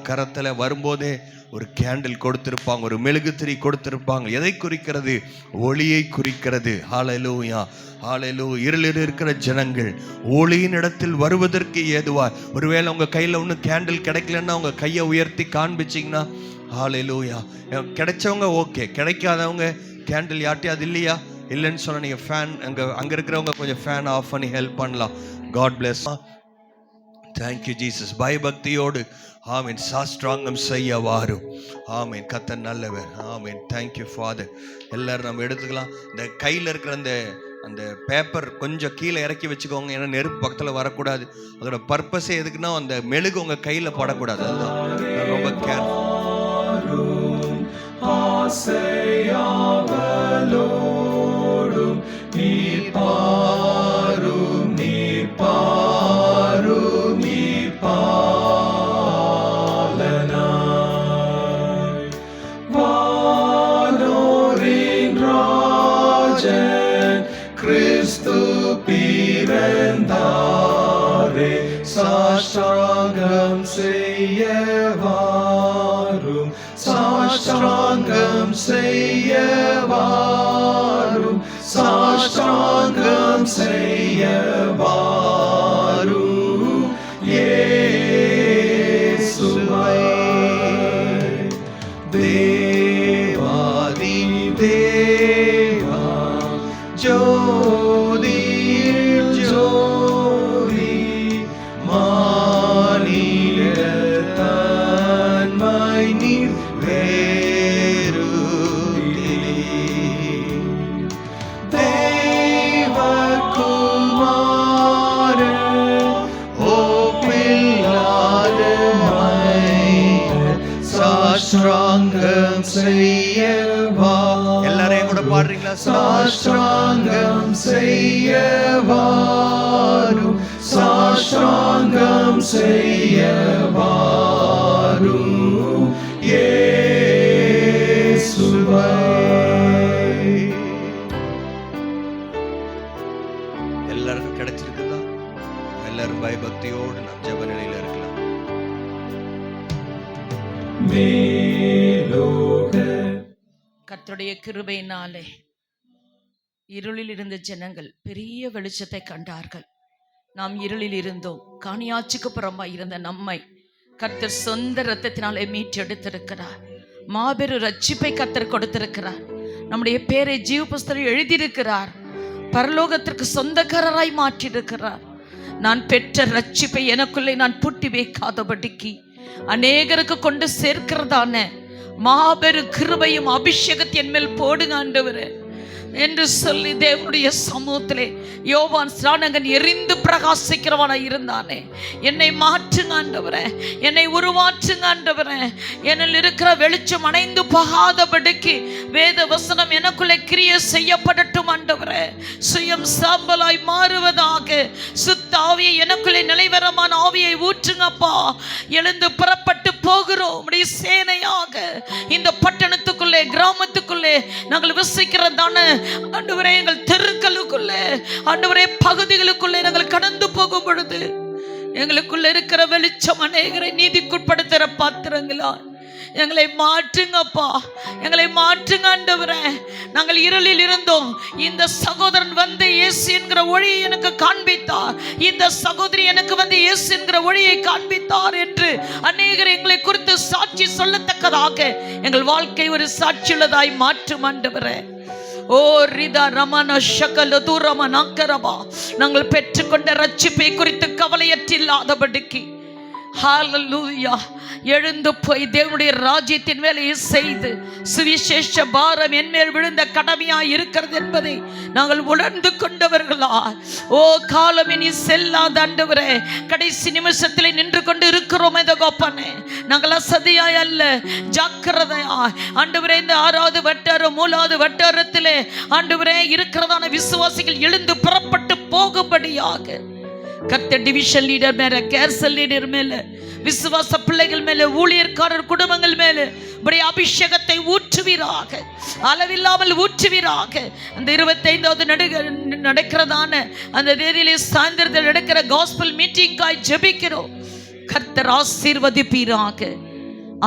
கரத்தில் வரும்போதே ஒரு கேண்டில் கொடுத்திருப்பாங்க, ஒரு மெழுகுத்திரி கொடுத்திருப்பாங்க. எதை குறிக்கிறது? ஒளியை குறிக்கிறது. ஹல்லேலூயா. ஹல்லேலூயா. இருளில் இருக்கிற ஜனங்கள் ஒளியின் இடத்தில் வருவதற்கு ஏதுவா. ஒருவேளை உங்க கையில் ஒன்றும் கேண்டில் கிடைக்கலன்னா உங்க கையை உயர்த்தி காண்பிச்சிங்கன்னா ஹல்லேலூயா. கிடைச்சவங்க ஓகே, கிடைக்காதவங்க கேண்டில் யார்ட்டையும் அது இல்லையா, இல்லைன்னு சொன்னால் நீங்கள் ஃபேன் அங்கே இருக்கிறவங்க கொஞ்சம் ஃபேன் ஆஃப் பண்ணி ஹெல்ப் பண்ணலாம். God bless. Thank you Jesus. பயபக்தியோடு ஆமீன் சாஸ்திராங்கம் செய்ய வாரும். ஆமீன். கர்த்தர் நல்லவர். ஆமீன். Thank you father. எல்லாரும் நம்ம எடுத்துக்கலாம். இந்த கையில் இருக்கிற அந்த பேப்பர் கொஞ்சம் கீழே இறக்கி வச்சுக்கோங்க, ஏன்னா நெருப்பு பக்கத்தில் வரக்கூடாது. அதோட பர்பஸே எதுக்குன்னா அந்த மெழுகு உங்கள் கையில் படக்கூடாது. அதுதான் ரொம்ப கேர்ஃபுல். கிறிஸ்து பிறந்தாரே, சாஷ்டாங்கம் செய்ய வாரும், சாஷ்டாங்கம் செய்ய வாரும், சாஷ்டாங்கம் செய்ய வாரும் இயேசுவை. தேவாதி தேவா ஜோதியில் ஜோதி, மானிட தன்மை நீர் வேறுதிலே, தேவகுமாரன் ஒப்பில்லாத மைந்தன், சாஷ்டாங்கம் செய்ய வா. எல்லாரையும் கூட பாடுறீங்களா? சாஷ்டாங்கம் செய்ய வாரும், சாஷ்டாங்கம் செய்ய வாரும் இயேசுவை. எல்லாருக்கும் கிடைச்சிருக்குதா? எல்லாரும் பயபக்தியோடு நம் ஜெப நிலையில இருக்கலாம். கர்த்தருடைய கிருபையினாலே இருளில் இருந்த ஜனங்கள் பெரிய வெளிச்சத்தை கண்டார்கள். நாம் இருளில் இருந்தோம். காணியாட்சிக்கு புறம்பாய் இருந்த நம்மை கர்த்தர் சொந்த இரத்தத்தினாலே மீட்டெடுத்திருக்கிறார். மாபெரும் ரட்சிப்பை கர்த்தர் கொடுத்திருக்கிறார். நம்முடைய பேரை ஜீவ புஸ்தகத்தில் எழுதியிருக்கிறார். பரலோகத்திற்கு சொந்தக்காரராய் மாற்றியிருக்கிறார். நான் பெற்ற ரட்சிப்பை எனக்குள்ளே நான் பூட்டி வைக்காதபடிக்கு அநேகருக்கு கொண்டு சேர்க்கிறதான மாபெரும் கிருபையும் அபிஷேகத்தை என் மேல் போடுங்க ஆண்டவரே என்று சொல்லி தேவனுடைய சமூகத்திலே யோவான் ஸ்நானகன் எரிந்து பிரகாசிக்கிறவனாய் இருந்தானே. என்னை மாற்றுங்க ஆண்டவரே, என்னை உருவாற்றுங்க ஆண்டவரே. என்னில் இருக்கிற வெளிச்சம் அணைந்து போகாதபடிக்கு வேத வசனம் எனக்குள்ளே கிரியை செய்யப்படட்டும் ஆண்டவரே. சுயம் சாம்பலாய் மாறுவதாக சுத்த ஆவியை எனக்குள்ளே நிலைவரமான ஆவியை ஊற்றுங்கப்பா. எழுந்து புறப்பட்டு போகிறோம் உம்முடைய சேனையாக இந்த பட்டணத்துக்குள்ளே கிராமத்துக்குள்ளே நாங்கள் வசிக்கிறதான ஆண்டவரே எங்கள் தெருக்களுக்குள்ளே ஆண்டவரே பகுதிகளுக்குள்ளே நாங்கள் கடந்து போகும் பொழுது எங்களுக்குள்ள இருக்கிற வெளிச்சம் அநேகரை நீதிக்குட்படுத்துகிற பாத்திரங்களா எங்களை மாற்றுங்கப்பா, எங்களை மாற்றுங்க ஆண்டவரே. நாங்கள் இருளில் இருந்தோம். இந்த சகோதரன் வந்து இயேசு என்கிற ஒளியை எனக்கு காண்பித்தார், இந்த சகோதரி எனக்கு வந்து இயேசு என்கிற ஒளியை காண்பித்தார் என்று அநேகர் எங்களை குறித்து சாட்சி சொல்லத்தக்கதாக எங்கள் வாழ்க்கை ஒரு சாட்சியுள்ளதாய் மாற்றும் ஆண்டவரே. ஓ ரிதா ரமண ஷகல தூரம நாக்கரபா, நாங்கள் பெற்றுக்கொண்ட ரட்சிப்பை குறித்து கவலையற்றில்லாதபடிக்கு ஹalleluya எழுந்து போய் தேவனுடைய ராஜ்யத்தின் வேலையை செய்து சுவிசேஷ பாரம் என்மேல் விழுந்த கடமையாய் இருக்கிறது என்பதை நாங்கள் உணர்ந்து கொண்டவர்களா. ஓ காலம் இனி செல்லாத ஆண்டவரே, கடைசி நிமிஷத்திலே நின்று கொண்டு இருக்கிறோம். தகப்பனே, நாங்கள் அசதியாய் அல்ல, ஜாக்கிரதையா ஆண்டவரே. இந்த 6வது வட்டாரம் 7வது வட்டாரத்திலே ஆண்டவரே இருக்கிறதான விசுவாசிகள் எழுந்து புறப்பட்டு போகும்படியாக கர்த்தர் டிவிஷன் லீடர் மேல, கேர்சல் லீடர் மேல, விசுவாச பிள்ளைகள் மேல, ஊழியர்காரர் குடும்பங்கள் மேல உடைய அபிஷேகத்தை ஊற்றுவீராக, அளவில்லாமல் ஊற்றுவீராக. அந்த 25வது நடக்கிறதான அந்த தேதியிலே சாயந்தரத்தில் நடக்கிற காஸ்பல் மீட்டிங்காய் ஜெபிக்கிறோம். கர்த்தர் ஆசீர்வதிப்பீராக,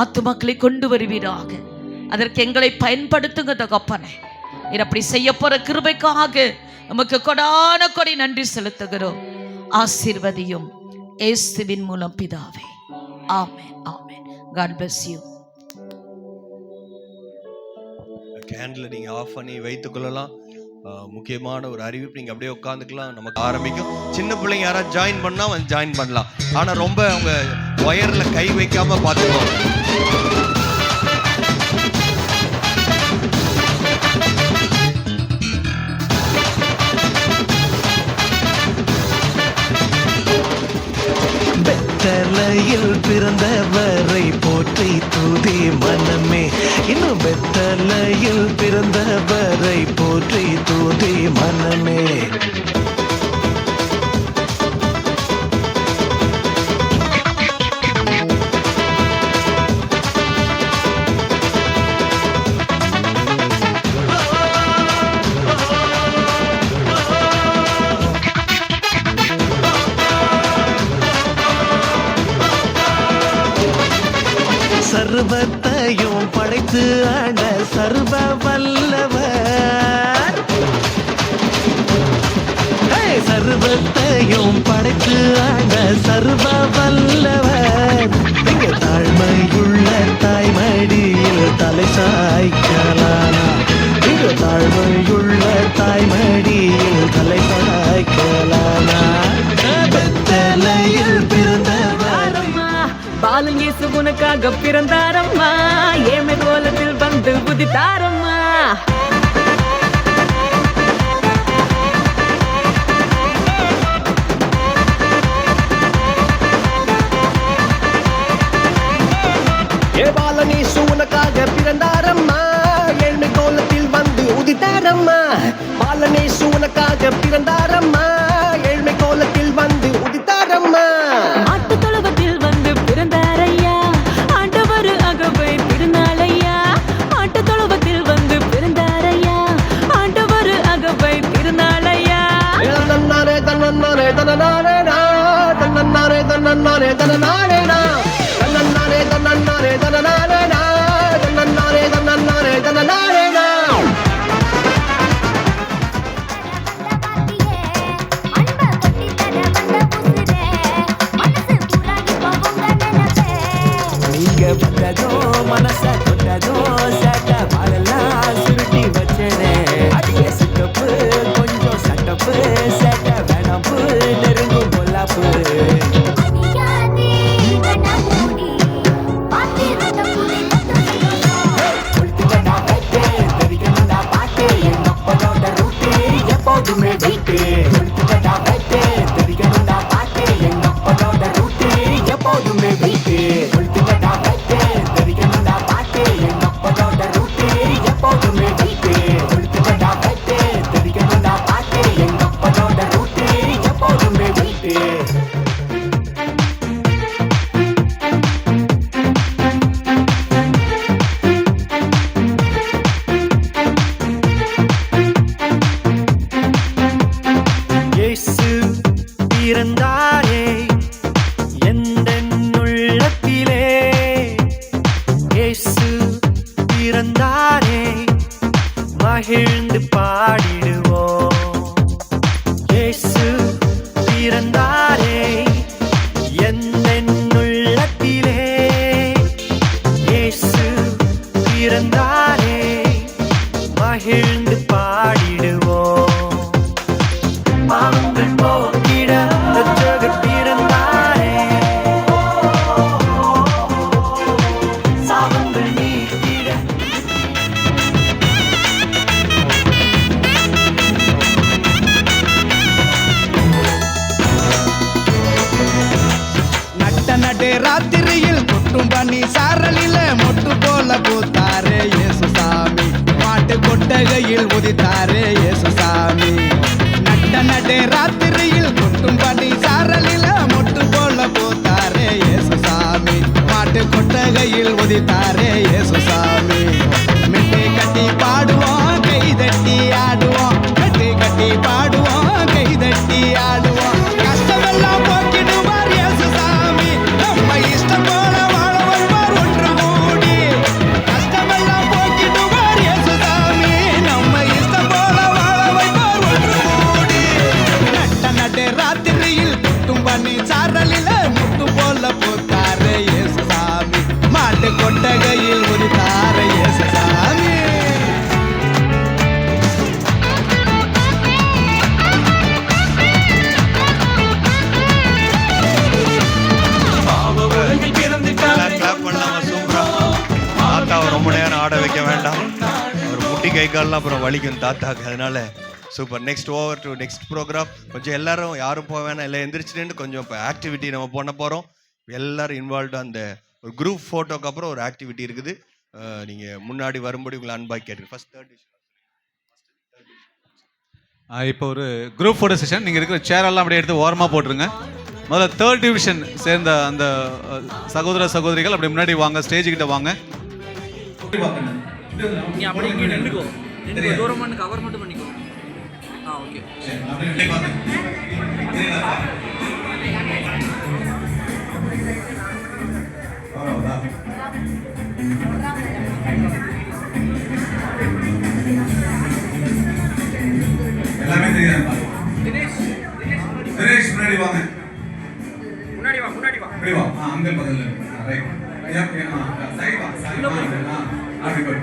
ஆத்துமக்களை கொண்டு வருவீராக. அதற்கு எங்களை பயன்படுத்துங்க தகப்பனே. நீர் அப்படி செய்ய போற கிருபைக்காக நமக்கு கொடான கொடி நன்றி செலுத்துகிறோம். ஆசீர்வதியும் இயேசுவின் மூலம் பிதாவே. ஆமென், ஆமென். God bless you. கேண்டில் நீங்கள் ஆஃப் பண்ணி வைத்துக் கொள்ளலாம். முக்கியமான ஒரு அறிவிப்பு. நீங்கள் அப்படியே உட்காந்துக்கலாம், நமக்கு ஆரம்பிக்கும். சின்ன பிள்ளைங்க யாராவது ஜாயின் பண்ணால் வந்து ஜாயின் பண்ணலாம். ஆனால் ரொம்ப அவங்க ஒயரில் கை வைக்காமல் பார்த்துக்கோங்க. பெத்தலையில் பிறந்தவரை போற்றி துதி மனமே. இன்னும் பெத்தலையில் பிறந்தவரை போற்றி துதி மனமே. சர்வத்தையும் படைத்து ஆண்ட சர்வ வல்லவர், சர்வத்தையும் படைத்து ஆண்ட சர்வ வல்லவர். இங்க தாழ்மையுள்ள தாய்மடியில் தலை சாய்க்கலானா, இங்க தாழ்மையுள்ள தாய்மடியில் தலை சாய்க்கலானா. பெத்தலையில் பிறந்தவரம்மா, பாலன் இயேசு உனக்காக பிறந்தாரம்மா, ஏமை கோலத்தில் வந்து உதித்தாரம்மா. பாலன் இயேசு உனக்காக பிறந்தாரம்மா, ஏமை கோலத்தில் வந்து உதித்தாரம்மா. பாலன் இயேசு உனக்காக பிறந்தாரம்மா, ஏழ்மை கோலத்தில் வந்து உதித்தாரம்மா. மாட்டு தொழுவத்தில் வந்து பிறந்தாரையா, ஆண்டவர் அகவை திருநாளையா. மாட்டு தொழுவத்தில் வந்து பிறந்தாரையா, ஆண்டவர் அகவை திருநாளையா. தன்னன்னாரே தன்னன்னாரே தன்னனாரேடா, தன்னன்னாரே தன்னன்னாரே தன்னனாரேடா, தன்னன்னாரே தன்னன்னாரே தன்னனாரேடா, தன்னன்னாரே தன்னன்னாரே தன்னனாரேடா. நீங்க பட்டதோ மனச தொட்டதோ சேட்ட பாலெல்லாம் சுருட்டி வச்சனே. அதிக சிட்டப்பு கொஞ்சம் சட்டப்பு, சேட்ட வேணாப்பு நெருங்கும் பொல்லாப்பு. எப்போதுமே வீட்டு தெரிக்கணும்டா பாட்டு, எங்க அப்பனோட ரூட்டு எப்போதுமே வீட்டு. தெரிக்கணும்டா பாட்டு, எங்க அப்பனோட ரூட்டு எப்போதுமே வீட்டு. தெரிக்கணும்டா பாட்டு, எங்க அப்பனோட ரூட்டு எப்போதுமே வீட்டு. இயேசு பிறந்தாரே எந்தன் உள்ளத்திலே, இயேசு பிறந்தாரே மகிழ்ந்து பாடிடுவோம். இயேசு பிறந்தாரே எந்தன் உள்ளத்திலே, இயேசு பிறந்தாரே மகிழ்ந்து பாடிடுவோம். பாவங்கள் போக்கிட ரட்சகர் பிறந்தாரே, சாபங்கள் நீக்கிட. நட்ட நடு ராத்திரியில் கொட்டும் பனி சாரலில மொட்டு போல பூத்தாரே இயேசு சாமி. மாட்டு கொட்டகையில் உதித்தாரே இயேசு சாமி. நட்ட நடு ராத்திரியில் கொட்டும் பனி சாரலில மொட்டு போல பூத்தாரே இயேசு சாமி. மாட்டு கொட்டகையில் உதித்தாரே இயேசு சாமி. மெட்டை கட்டி பாடுவோம், கை தட்டி ஆடுவோம். மெட்டை கட்டி பாடுவோம், கை தட்டி ஆடுவோம். கஷ்டமெல்லாம் போக்கிடுவார் இயேசு சாமி. நம்ம இஷ்டம் போல வாழ வருவார் ஒன்று கூடி. கஷ்டமெல்லாம் போக்கிடுவார் இயேசு சாமி. நம்ம இஷ்டம் போல வாழ வைப்பார் ஒன்று கூடி. நட்ட நடு ராத்திரியில் கொட்டும் பனி சாரலில முட்டு போல பூத்தாரே இயேசு சாமி. மாட்டு கொட்டகையில் கை கால்லாம் அப்புறம் வலிக்கும் தாத்தாக்கு. அதனால super. Next over to next programme. கொஞ்சம் எல்லாரும் யாரும் போக வேணாம், எல்லாம் எந்திரிச்சுட்டு கொஞ்சம் இப்போ ஆக்டிவிட்டி நம்ம பண்ண போகிறோம். எல்லாரும் இன்வால்வ்டு. அந்த ஒரு குரூப் ஃபோட்டோக்கு அப்புறம் ஒரு ஆக்டிவிட்டி இருக்குது. நீங்கள் முன்னாடி வரும்படி உங்களை அன்பாக கேட்டு. ஃபர்ஸ்ட் தேர்ட் இப்போ ஒரு குரூப் ஃபோட்டோ செஷன். நீங்கள் இருக்கிற சேரெல்லாம் அப்படியே எடுத்து ஓரமாக போட்டுருங்க. முதல்ல 3rd டிவிஷன் சேர்ந்த அந்த சகோதர சகோதரிகள் அப்படி முன்னாடி வாங்க, ஸ்டேஜுக்கிட்ட வாங்க. கவர் மட்டும் பண்ணிக்கோ. ஓகே. எல்லாமே தெரியாதுப்பா. தினேஷ் முன்னாடி வாங்க. முன்னாடி வா. முன்னாடி வா. அங்க பக்கத்துல. ரைட். சைடு வா. அப்படி போய்.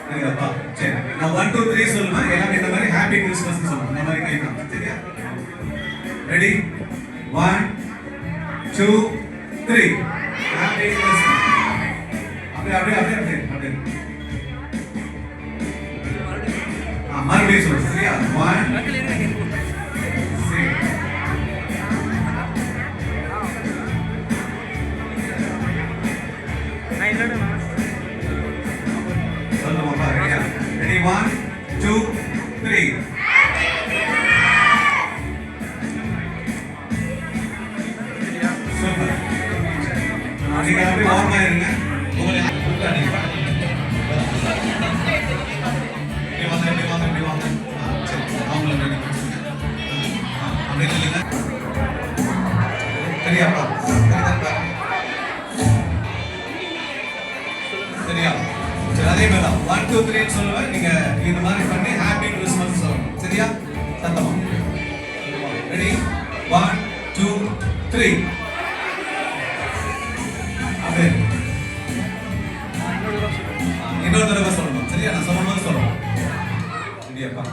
சரிப்பா. சரி. நான் 1 2 3 சொல்லுவேன். எல்லாமே இந்த மாதிரி ஹேப்பி கிறிஸ்மஸ் சொல்லுங்க. இந்த மாதிரி கை காட்டு. சரியா? ரெடி? 1 2 3. Happy Christmas. அப்படியே. மறுபடியும் சொல்லு. சரியா? 1 சொல்லுவாப்பா. ரெடியா? ரெடி? 1 2 3. சூப்பர். நீங்க அப்படியே வார்மா இருங்க. உங்களை கூப்பிடாதீங்க. இப்படி வாங்க. சரி. அவங்கள ரெடி பண்ணுங்க. அப்படியே நில்லுங்க. சரியாப்பா? சரியா? சரி, அதே மாதிரி தான் 1 2 3 சொல்லுவேன். நீங்க இந்த மாதிரி பண்ணி ஹாப்பி கிறிஸ்மஸ் சொல்லணும். சரியா? சத்தமா. ரெடி? 1 2 3. அப்படியே இன்னொரு தடவை சொல்லணும். சரியா? நான் சொல்லும்போது சொல்லணும். சரியாப்பா?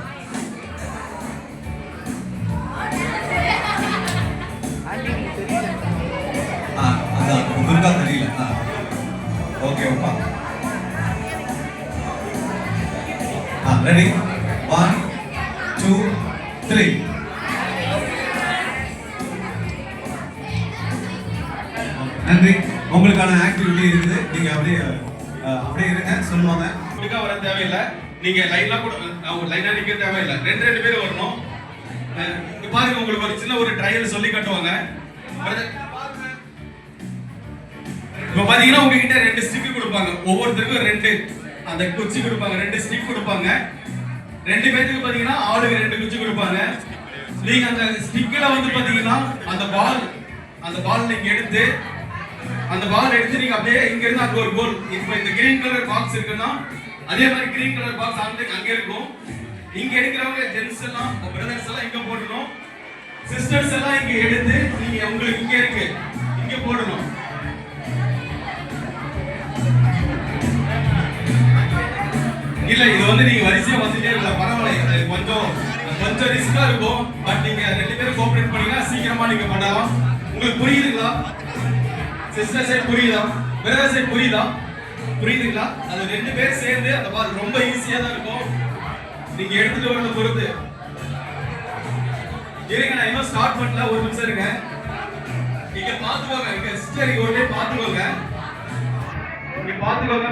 அதான் துர்கா தெரியல. ஓகேப்பா. ரெடி? 1 2 3. நன்றி. உங்களுக்கான ஆக்டிவிட்டி இருக்குது. நீங்க அப்படியே இருங்க. சொல்லுவாங்க. உங்களுக்கு வர தேவையில்லை. நீங்க லைன்லாம் கூட லைனா நிக்க தேவையில்லை. ரெண்டு பேர் வரணும். பாருங்க, உங்களுக்கு ஒரு சின்ன ஒரு ட்ரையல் சொல்லி காட்டுவாங்க. இப்ப பாத்தீங்கன்னா உங்ககிட்ட 2 ஸ்டிக் கொடுப்பாங்க. ஒவ்வொருத்தருக்கும் 2 அந்த குச்சி கொடுப்பாங்க. 2 ஸ்டிக் கொடுப்பாங்க. 2 பேருக்கு பாத்தீங்கன்னா ஆளுக்கு 2 குச்சி கொடுப்பாங்க. நீங்க அந்த ஸ்டிக்ல வந்து பாத்தீங்கன்னா அந்த பால் நீங்க எடுத்து நீங்க அப்படியே இங்க இருந்து அங்க ஒரு கோல். இப்ப இந்த கிரீன் கலர் பாக்ஸ் இருக்குன்னா அதே மாதிரி கிரீன் கலர் பாக்ஸ் அங்க இருக்கும். இங்க எடுக்கிறவங்க ஜென்ஸ் எல்லாம் பிரதர்ஸ் எல்லாம் இங்க போடணும். சிஸ்டர்ஸ் எல்லாம் இங்க எடுத்து நீங்க உங்களுக்கு இங்க இருக்கு இங்க போடணும். இல்ல இது வந்து நீங்க வரிசையா வந்துட்டே இருக்கலாம். பரவாயில்ல, கொஞ்சம் ரிஸ்கா இருக்கும். பட் நீங்க 2 பேரும் கோஆபரேட் பண்ணீங்கன்னா சீக்கிரமா நீங்க பண்ணலாம். உங்களுக்கு புரியுதுங்களா? சிஸ்டர் சைடு புரியுதா? பிரதர் சைடு புரியுதுங்களா? அது 2 பேர் சேர்ந்து அந்த பால் ரொம்ப ஈஸியா தான் இருக்கும். நீங்க எடுத்துட்டு வரத பொறுத்து. இருங்க, நான் இன்னும் ஸ்டார்ட் பண்ணல. ஒரு நிமிஷம் இருங்க. நீங்க பாத்துக்கோங்க. சிஸ்டர் இங்க ஒரு டைம் பாத்துக்கோங்க.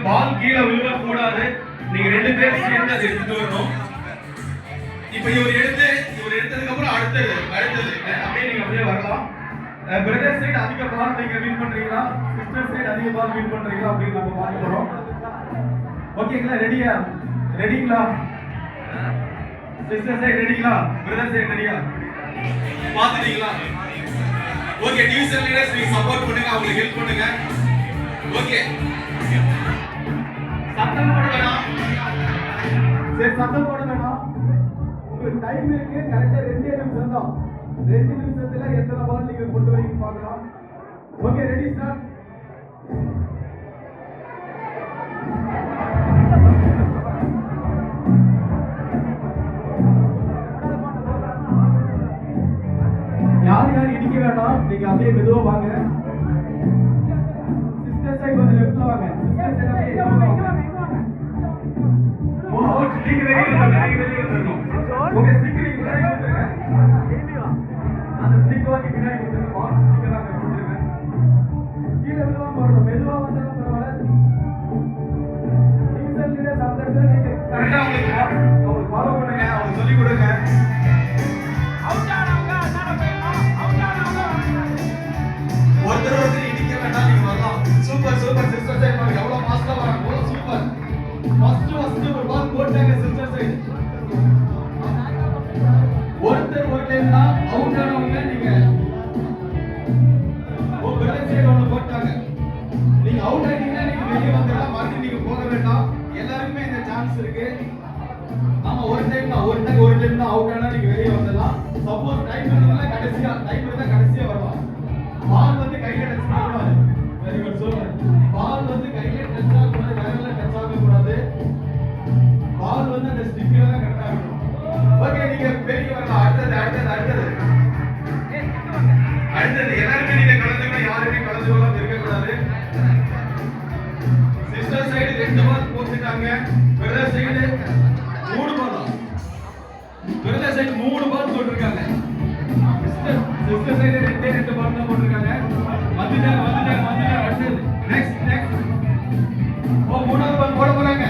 பால் கீழே விழுக கூடாது. நீங்க 2 பேர் சேர்ந்து அதை எடுத்துட்டு வரணும். இப்ப இவர் எடுத்ததுக்கு அப்புறம் அடுத்தது அப்படியே நீங்க அப்படியே வரலாம். பிரதர் சைடு அதிக பால் நீங்க வின் பண்றீங்களா, சிஸ்டர் சைடு அதிக பால் வின் பண்றீங்களா அப்படின்னு நம்ம பார்க்க போறோம். ஓகேங்களா? ரெடிங்களா? சிஸ்டர் சைடு ரெடிங்களா? பிரதர் சைடு ரெடியா? பாத்துட்டீங்களா? ஓகே. டிவிஷன் லீடர்ஸ் நீங்க சப்போர்ட் பண்ணுங்க, அவங்களுக்கு ஹெல்ப் பண்ணுங்க. ஓகே. சத்தம் போட வேணாம். சரி, சத்தம் போட வேணாம். உங்களுக்கு டைம் இருக்கு. கரெக்டா 2 நிமிஷம் தான். 2 நிமிஷத்துல எத்தனை பால் நீங்க கொண்டு வரீங்க பார்க்கலாம். Okay, ready, start. யார் இடிக்க வேண்டாம். நீங்க அப்படியே மெதுவா வாங்க. சிஸ்டர் சைடு வந்து லெஃப்ட்ல வாங்க. சிஸ்டர் சைடு அப்படியே வாங்க. கரெக்டா உங்களுக்கு ஃபாலோ பண்ணுங்க, அவங்க சொல்லி கொடுங்க. ஒருத்தர் இடிக்க வேண்டாம், நீங்க வரலாம். சூப்பர் சூப்பர் சிஸ்டர் சைடு பாருங்க எவ்வளவு ஃபாஸ்டா வராங்க. சூப்பர். ஃபர்ஸ்ட் ஒரு பால் போட்டாங்க சிஸ்டர் சைடு. ஒருத்தர் ஒரு டைம் தான் அவுட் ஆனவங்க. நீங்க பிரதர் சைடு ஒன்று போட்டாங்க. நீங்க அவுட் ஆயிட்டீங்கன்னா நீங்க வெளியே வந்துடலாம், மறுபடியும் நீங்க போக வேண்டாம். எல்லாருக்குமே இந்த சான்ஸ் இருக்கு. ஆமா, ஒரு டைம் தான் அவுட் ஆனா நீங்க வெளியே வந்துடலாம். சப்போஸ் டைம் இருந்தா கடைசியா வரலாம். பால் வந்து கையில டச் பண்ணக்கூடாது. Very good super. பால் வந்து கையில டச் ஆகக்கூடாது, விரல்ல டச் ஆகக்கூடாது. பால் வந்து அந்த ஸ்டிக்ல தான் கரெக்டா இருக்கணும். ஓகே, நீங்க வெளியே வரலாம். அடுத்தது எல்லாருமே நீங்க கலந்துக்கணும், யாருமே கலந்து கொள்ளாம இருக்கக்கூடாது. சிஸ்டர் சைடு 2 பால் போட்டுட்டாங்க. பிரதர் சைடு 3 பால். பிரதர் சைடு 3 பால் போட்டுருக்காங்க. சிஸ்டர் சைடு 2 பால் தான் போட்டுருக்காங்க. வந்துட்டாங்க. அடுத்தது நெக்ஸ்ட். மூணாவது பால் போட போறாங்க.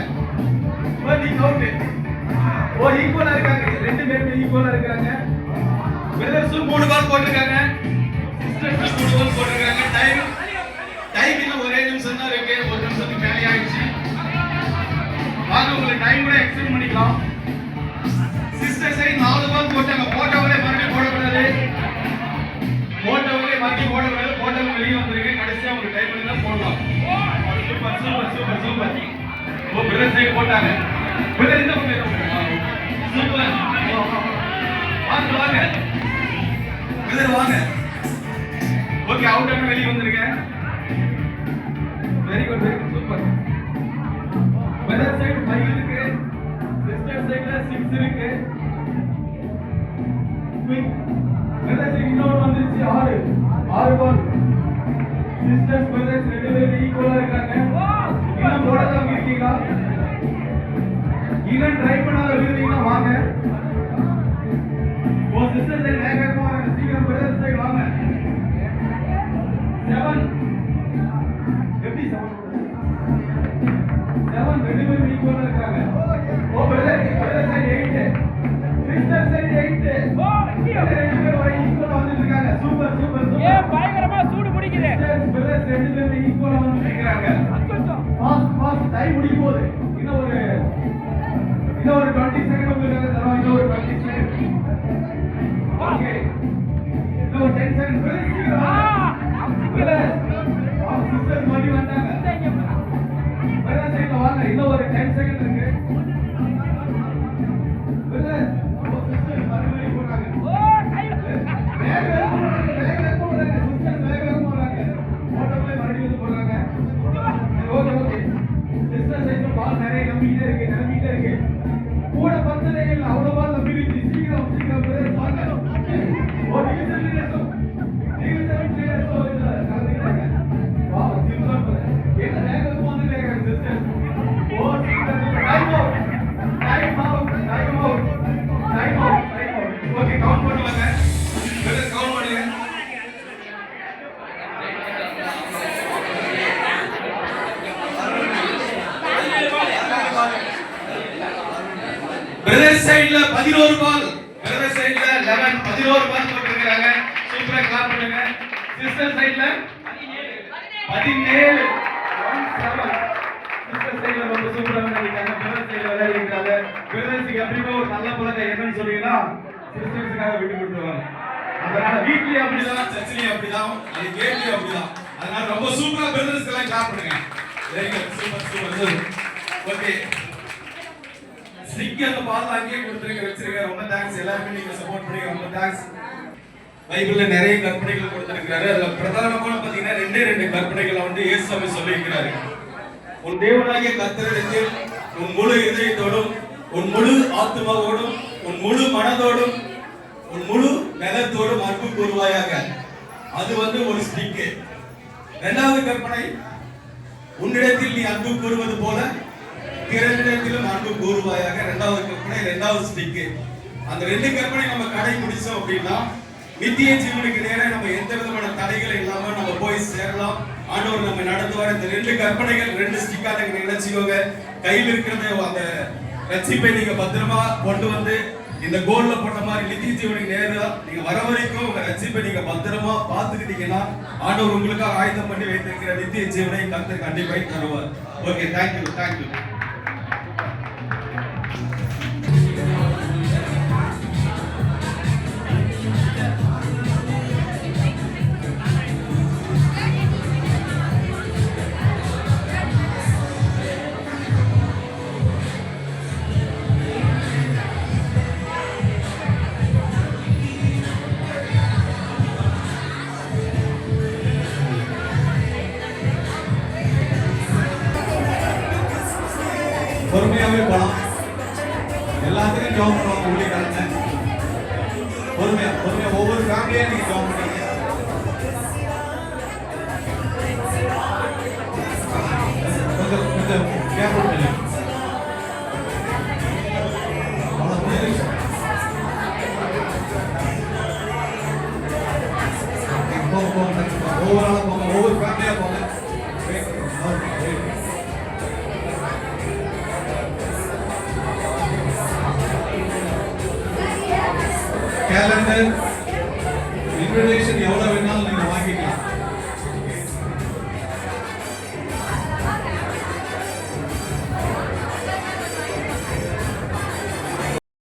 நீங்க அவுட். ஈக்குவலா இருக்காங்க, 2 பேருமே ஈக்குவலா இருக்காங்க. பிரதர்ஸ் 3 பால் போட்டுருக்காங்க. சிஸ்டர்ஸ் 3 பால் போட்டுருக்காங்க. டைம் இன்னும் ஒரே நிமிஷம் தான் இருக்கு. 1 நிமிஷத்துக்கு மேலே ஆயிடுச்சு. வாங்க, உங்களுக்கு டைம் கூட எக்ஸ்டெண்ட் பண்ணிக்கலாம். சிஸ்டர் சைடு 4 பால் போட்டாங்க. போட்டவங்களே மறுபடியும் போடக்கூடாது. போட்டவங்க வெளியே வந்துருக்கு. கடைசியா உங்களுக்கு டைம் இருந்தா போடலாம். சூப்பர். பிரதர் சைடு போட்டாங்க. பிரதர் இந்த பக்கம் சூப்பர். வாங்க பிரதர் வாங்க. ஓகே, அவுட் ஆன வெளியே வந்திருக்க. Very good super. Brother side 5 இருக்கு, சிஸ்டர் சைடுல 6 இருக்கு. பிரதர் சைடு இன்னொரு வந்துருச்சு 6 பால். சிஸ்டர்ஸ் பிரதர்ஸ் 2 பேரும் ஈக்குவலா இருக்காங்க. இன்னும் போடாதவங்க இருக்கீங்களா? இன்னும் ட்ரை பண்ணாத இருக்கீங்கன்னா வாங்க. சிஸ்டர் சைடு வேகமா வாங்க. சீக்கிரம் பிரதர் சைடு வாங்க. 7 எப்படி 7 2 பேரும் ஈக்குவலா இருக்காங்க. Brother side 8, sister side 8. 2 பேரும் ஈக்குவலா வந்துட்டு இருக்காங்க. சூப்பர். பயங்கரமா சூடு பிடிக்குது. பிரதர்ஸ் 2 பேரும் ஈக்குவலா வந்துட்டு இருக்காங்க. ஃபாஸ்ட் டைம் முடிய போகுது. இன்னும் ஒரு 20 செகண்ட் உங்களுக்கு தரோம். இன்னும் ஒரு 20 செகண்ட். ஓகே, இன்னும் ஒரு 10 செகண்ட். சிஸ்டர்ஸ் மறுபடியும் வந்தாங்க. பிரதர் சைடுல வாங்க. இன்னும் ஒரு 10 செகண்ட் இருக்கு. பிரதர் சிஸ்டர்ஸ் மறுபடியும் போறாங்க. வேகமா போறாங்க. சிஸ்டர்ஸ் வேகமா போறாங்க. போட்டோல மறுபடியும் போறாங்க. ஓகே. சிஸ்டர் சைடுல பால் நிறைய நம்பிட்டே இருக்கு. கூட பத்தலே இல்ல, அவ்வளவு பால் நம்பிடுச்சு. சீக்கிரம் பிரதர் வாங்க. நீங்க கலந்துக்கிறாங்க. என்ன வேகமா வந்துட்டாங்க sister. Time out. Okay, count பண்ணுவாங்க. பிரதர் கவுண்ட் பண்ணுங்க. பிரதர் சைடுல 11 பால். பிரதர் சைடுல 11 பால் போட்டுருக்காங்க. சூப்பரா கிளாப் பண்ணுங்க. சிஸ்டர் சைடுல 17. சிஸ்டர் சைடுல ரொம்ப சூப்பரா விளையாடிருக்காங்க. பிரதர் சைடுல விளையாடிருக்காங்க. பிரதர்ஸ்க்கு எப்பவுமே ஒரு நல்ல பழக்கம் என்னன்னு சொன்னீங்கன்னா சிஸ்டர்ஸ்க்காக விட்டு கொடுத்துருவாங்க. அதனால வீட்லயும் அப்படிதான், சர்ச்சிலயும் அப்படிதான், அது கேட்லயும் அப்படிதான். அதனால ரொம்ப சூப்பரா பிரதர்ஸ்க்கு எல்லாம் கிளாப் பண்ணுங்க. Very good. Super. Okay, stick அந்த பால் அங்கேயே வச்சிருக்க. ரொம்ப தேங்க்ஸ். எல்லாருமே நீங்க சப்போர்ட் பண்ணி ரொம்ப தேங்க்ஸ். பைபிள்ல நிறைய கற்பனைகள் கொடுத்திருக்கிறாரு. அதுல பிரதானமான பாத்தீங்கன்னா 2 கற்பனைகளை வந்து இயேசுவே சொல்லியிருக்கிறாரு. உன் தேவனாகிய கர்த்தரிடத்தில் உன் முழு இதயத்தோடும், உன் முழு ஆத்துமாவோடும், உன் முழு மனதோடும், உன் முழு பலத்தோடும் அன்பு கூறுவாயாக. அது வந்து ஒரு ஸ்டிக். 2வது கற்பனை, உன்னிடத்தில் நீ அன்பு கூறுவது போல பிறரிடத்திலும் அன்பு கூறுவாயாக. 2வது கற்பனை, 2வது ஸ்டிக். அந்த 2 கற்பனை நம்ம கடைபிடிச்சோம் அப்படின்னா நித்திய ஜீவனுக்கு நேரா நம்ம எந்த விதமான தடைகள் இல்லாம நம்ம போய் சேரலாம். ஆண்டவர் நம்ம நடத்துவார். இந்த 2 கற்பனைகள் 2 ஸ்டிக்கா நீங்க நினைச்சுக்கோங்க. கையில் இருக்கிறத அந்த ரட்சிப்பை நீங்க பத்திரமா கொண்டு வந்து இந்த கோல்ல போட்ட மாதிரி நித்திய ஜீவனுக்கு நேரா நீங்க வர வரைக்கும் உங்க ரட்சிப்பை நீங்க பத்திரமா பார்த்துக்கிட்டீங்கன்னா ஆண்டவர் உங்களுக்காக ஆயத்தம் பண்ணி வைத்திருக்கிற நித்திய ஜீவனை கர்த்தர் கண்டிப்பாக தருவார். Okay, thank you. பொறுமையாவே போலாம். எல்லாத்துக்கும் ஜாப் பண்ணுவாங்க ஊழியக்காரங்க. பொறுமையா ஒவ்வொரு ஃபேமிலியா நீங்க ஜாப் பண்ணீங்க. கொஞ்சம் கேப் விட்டுங்க. ஒவ்வொரு ஃபேமிலியா போங்க. கேலண்டர் இன்விடேஷன் எவ்வளவு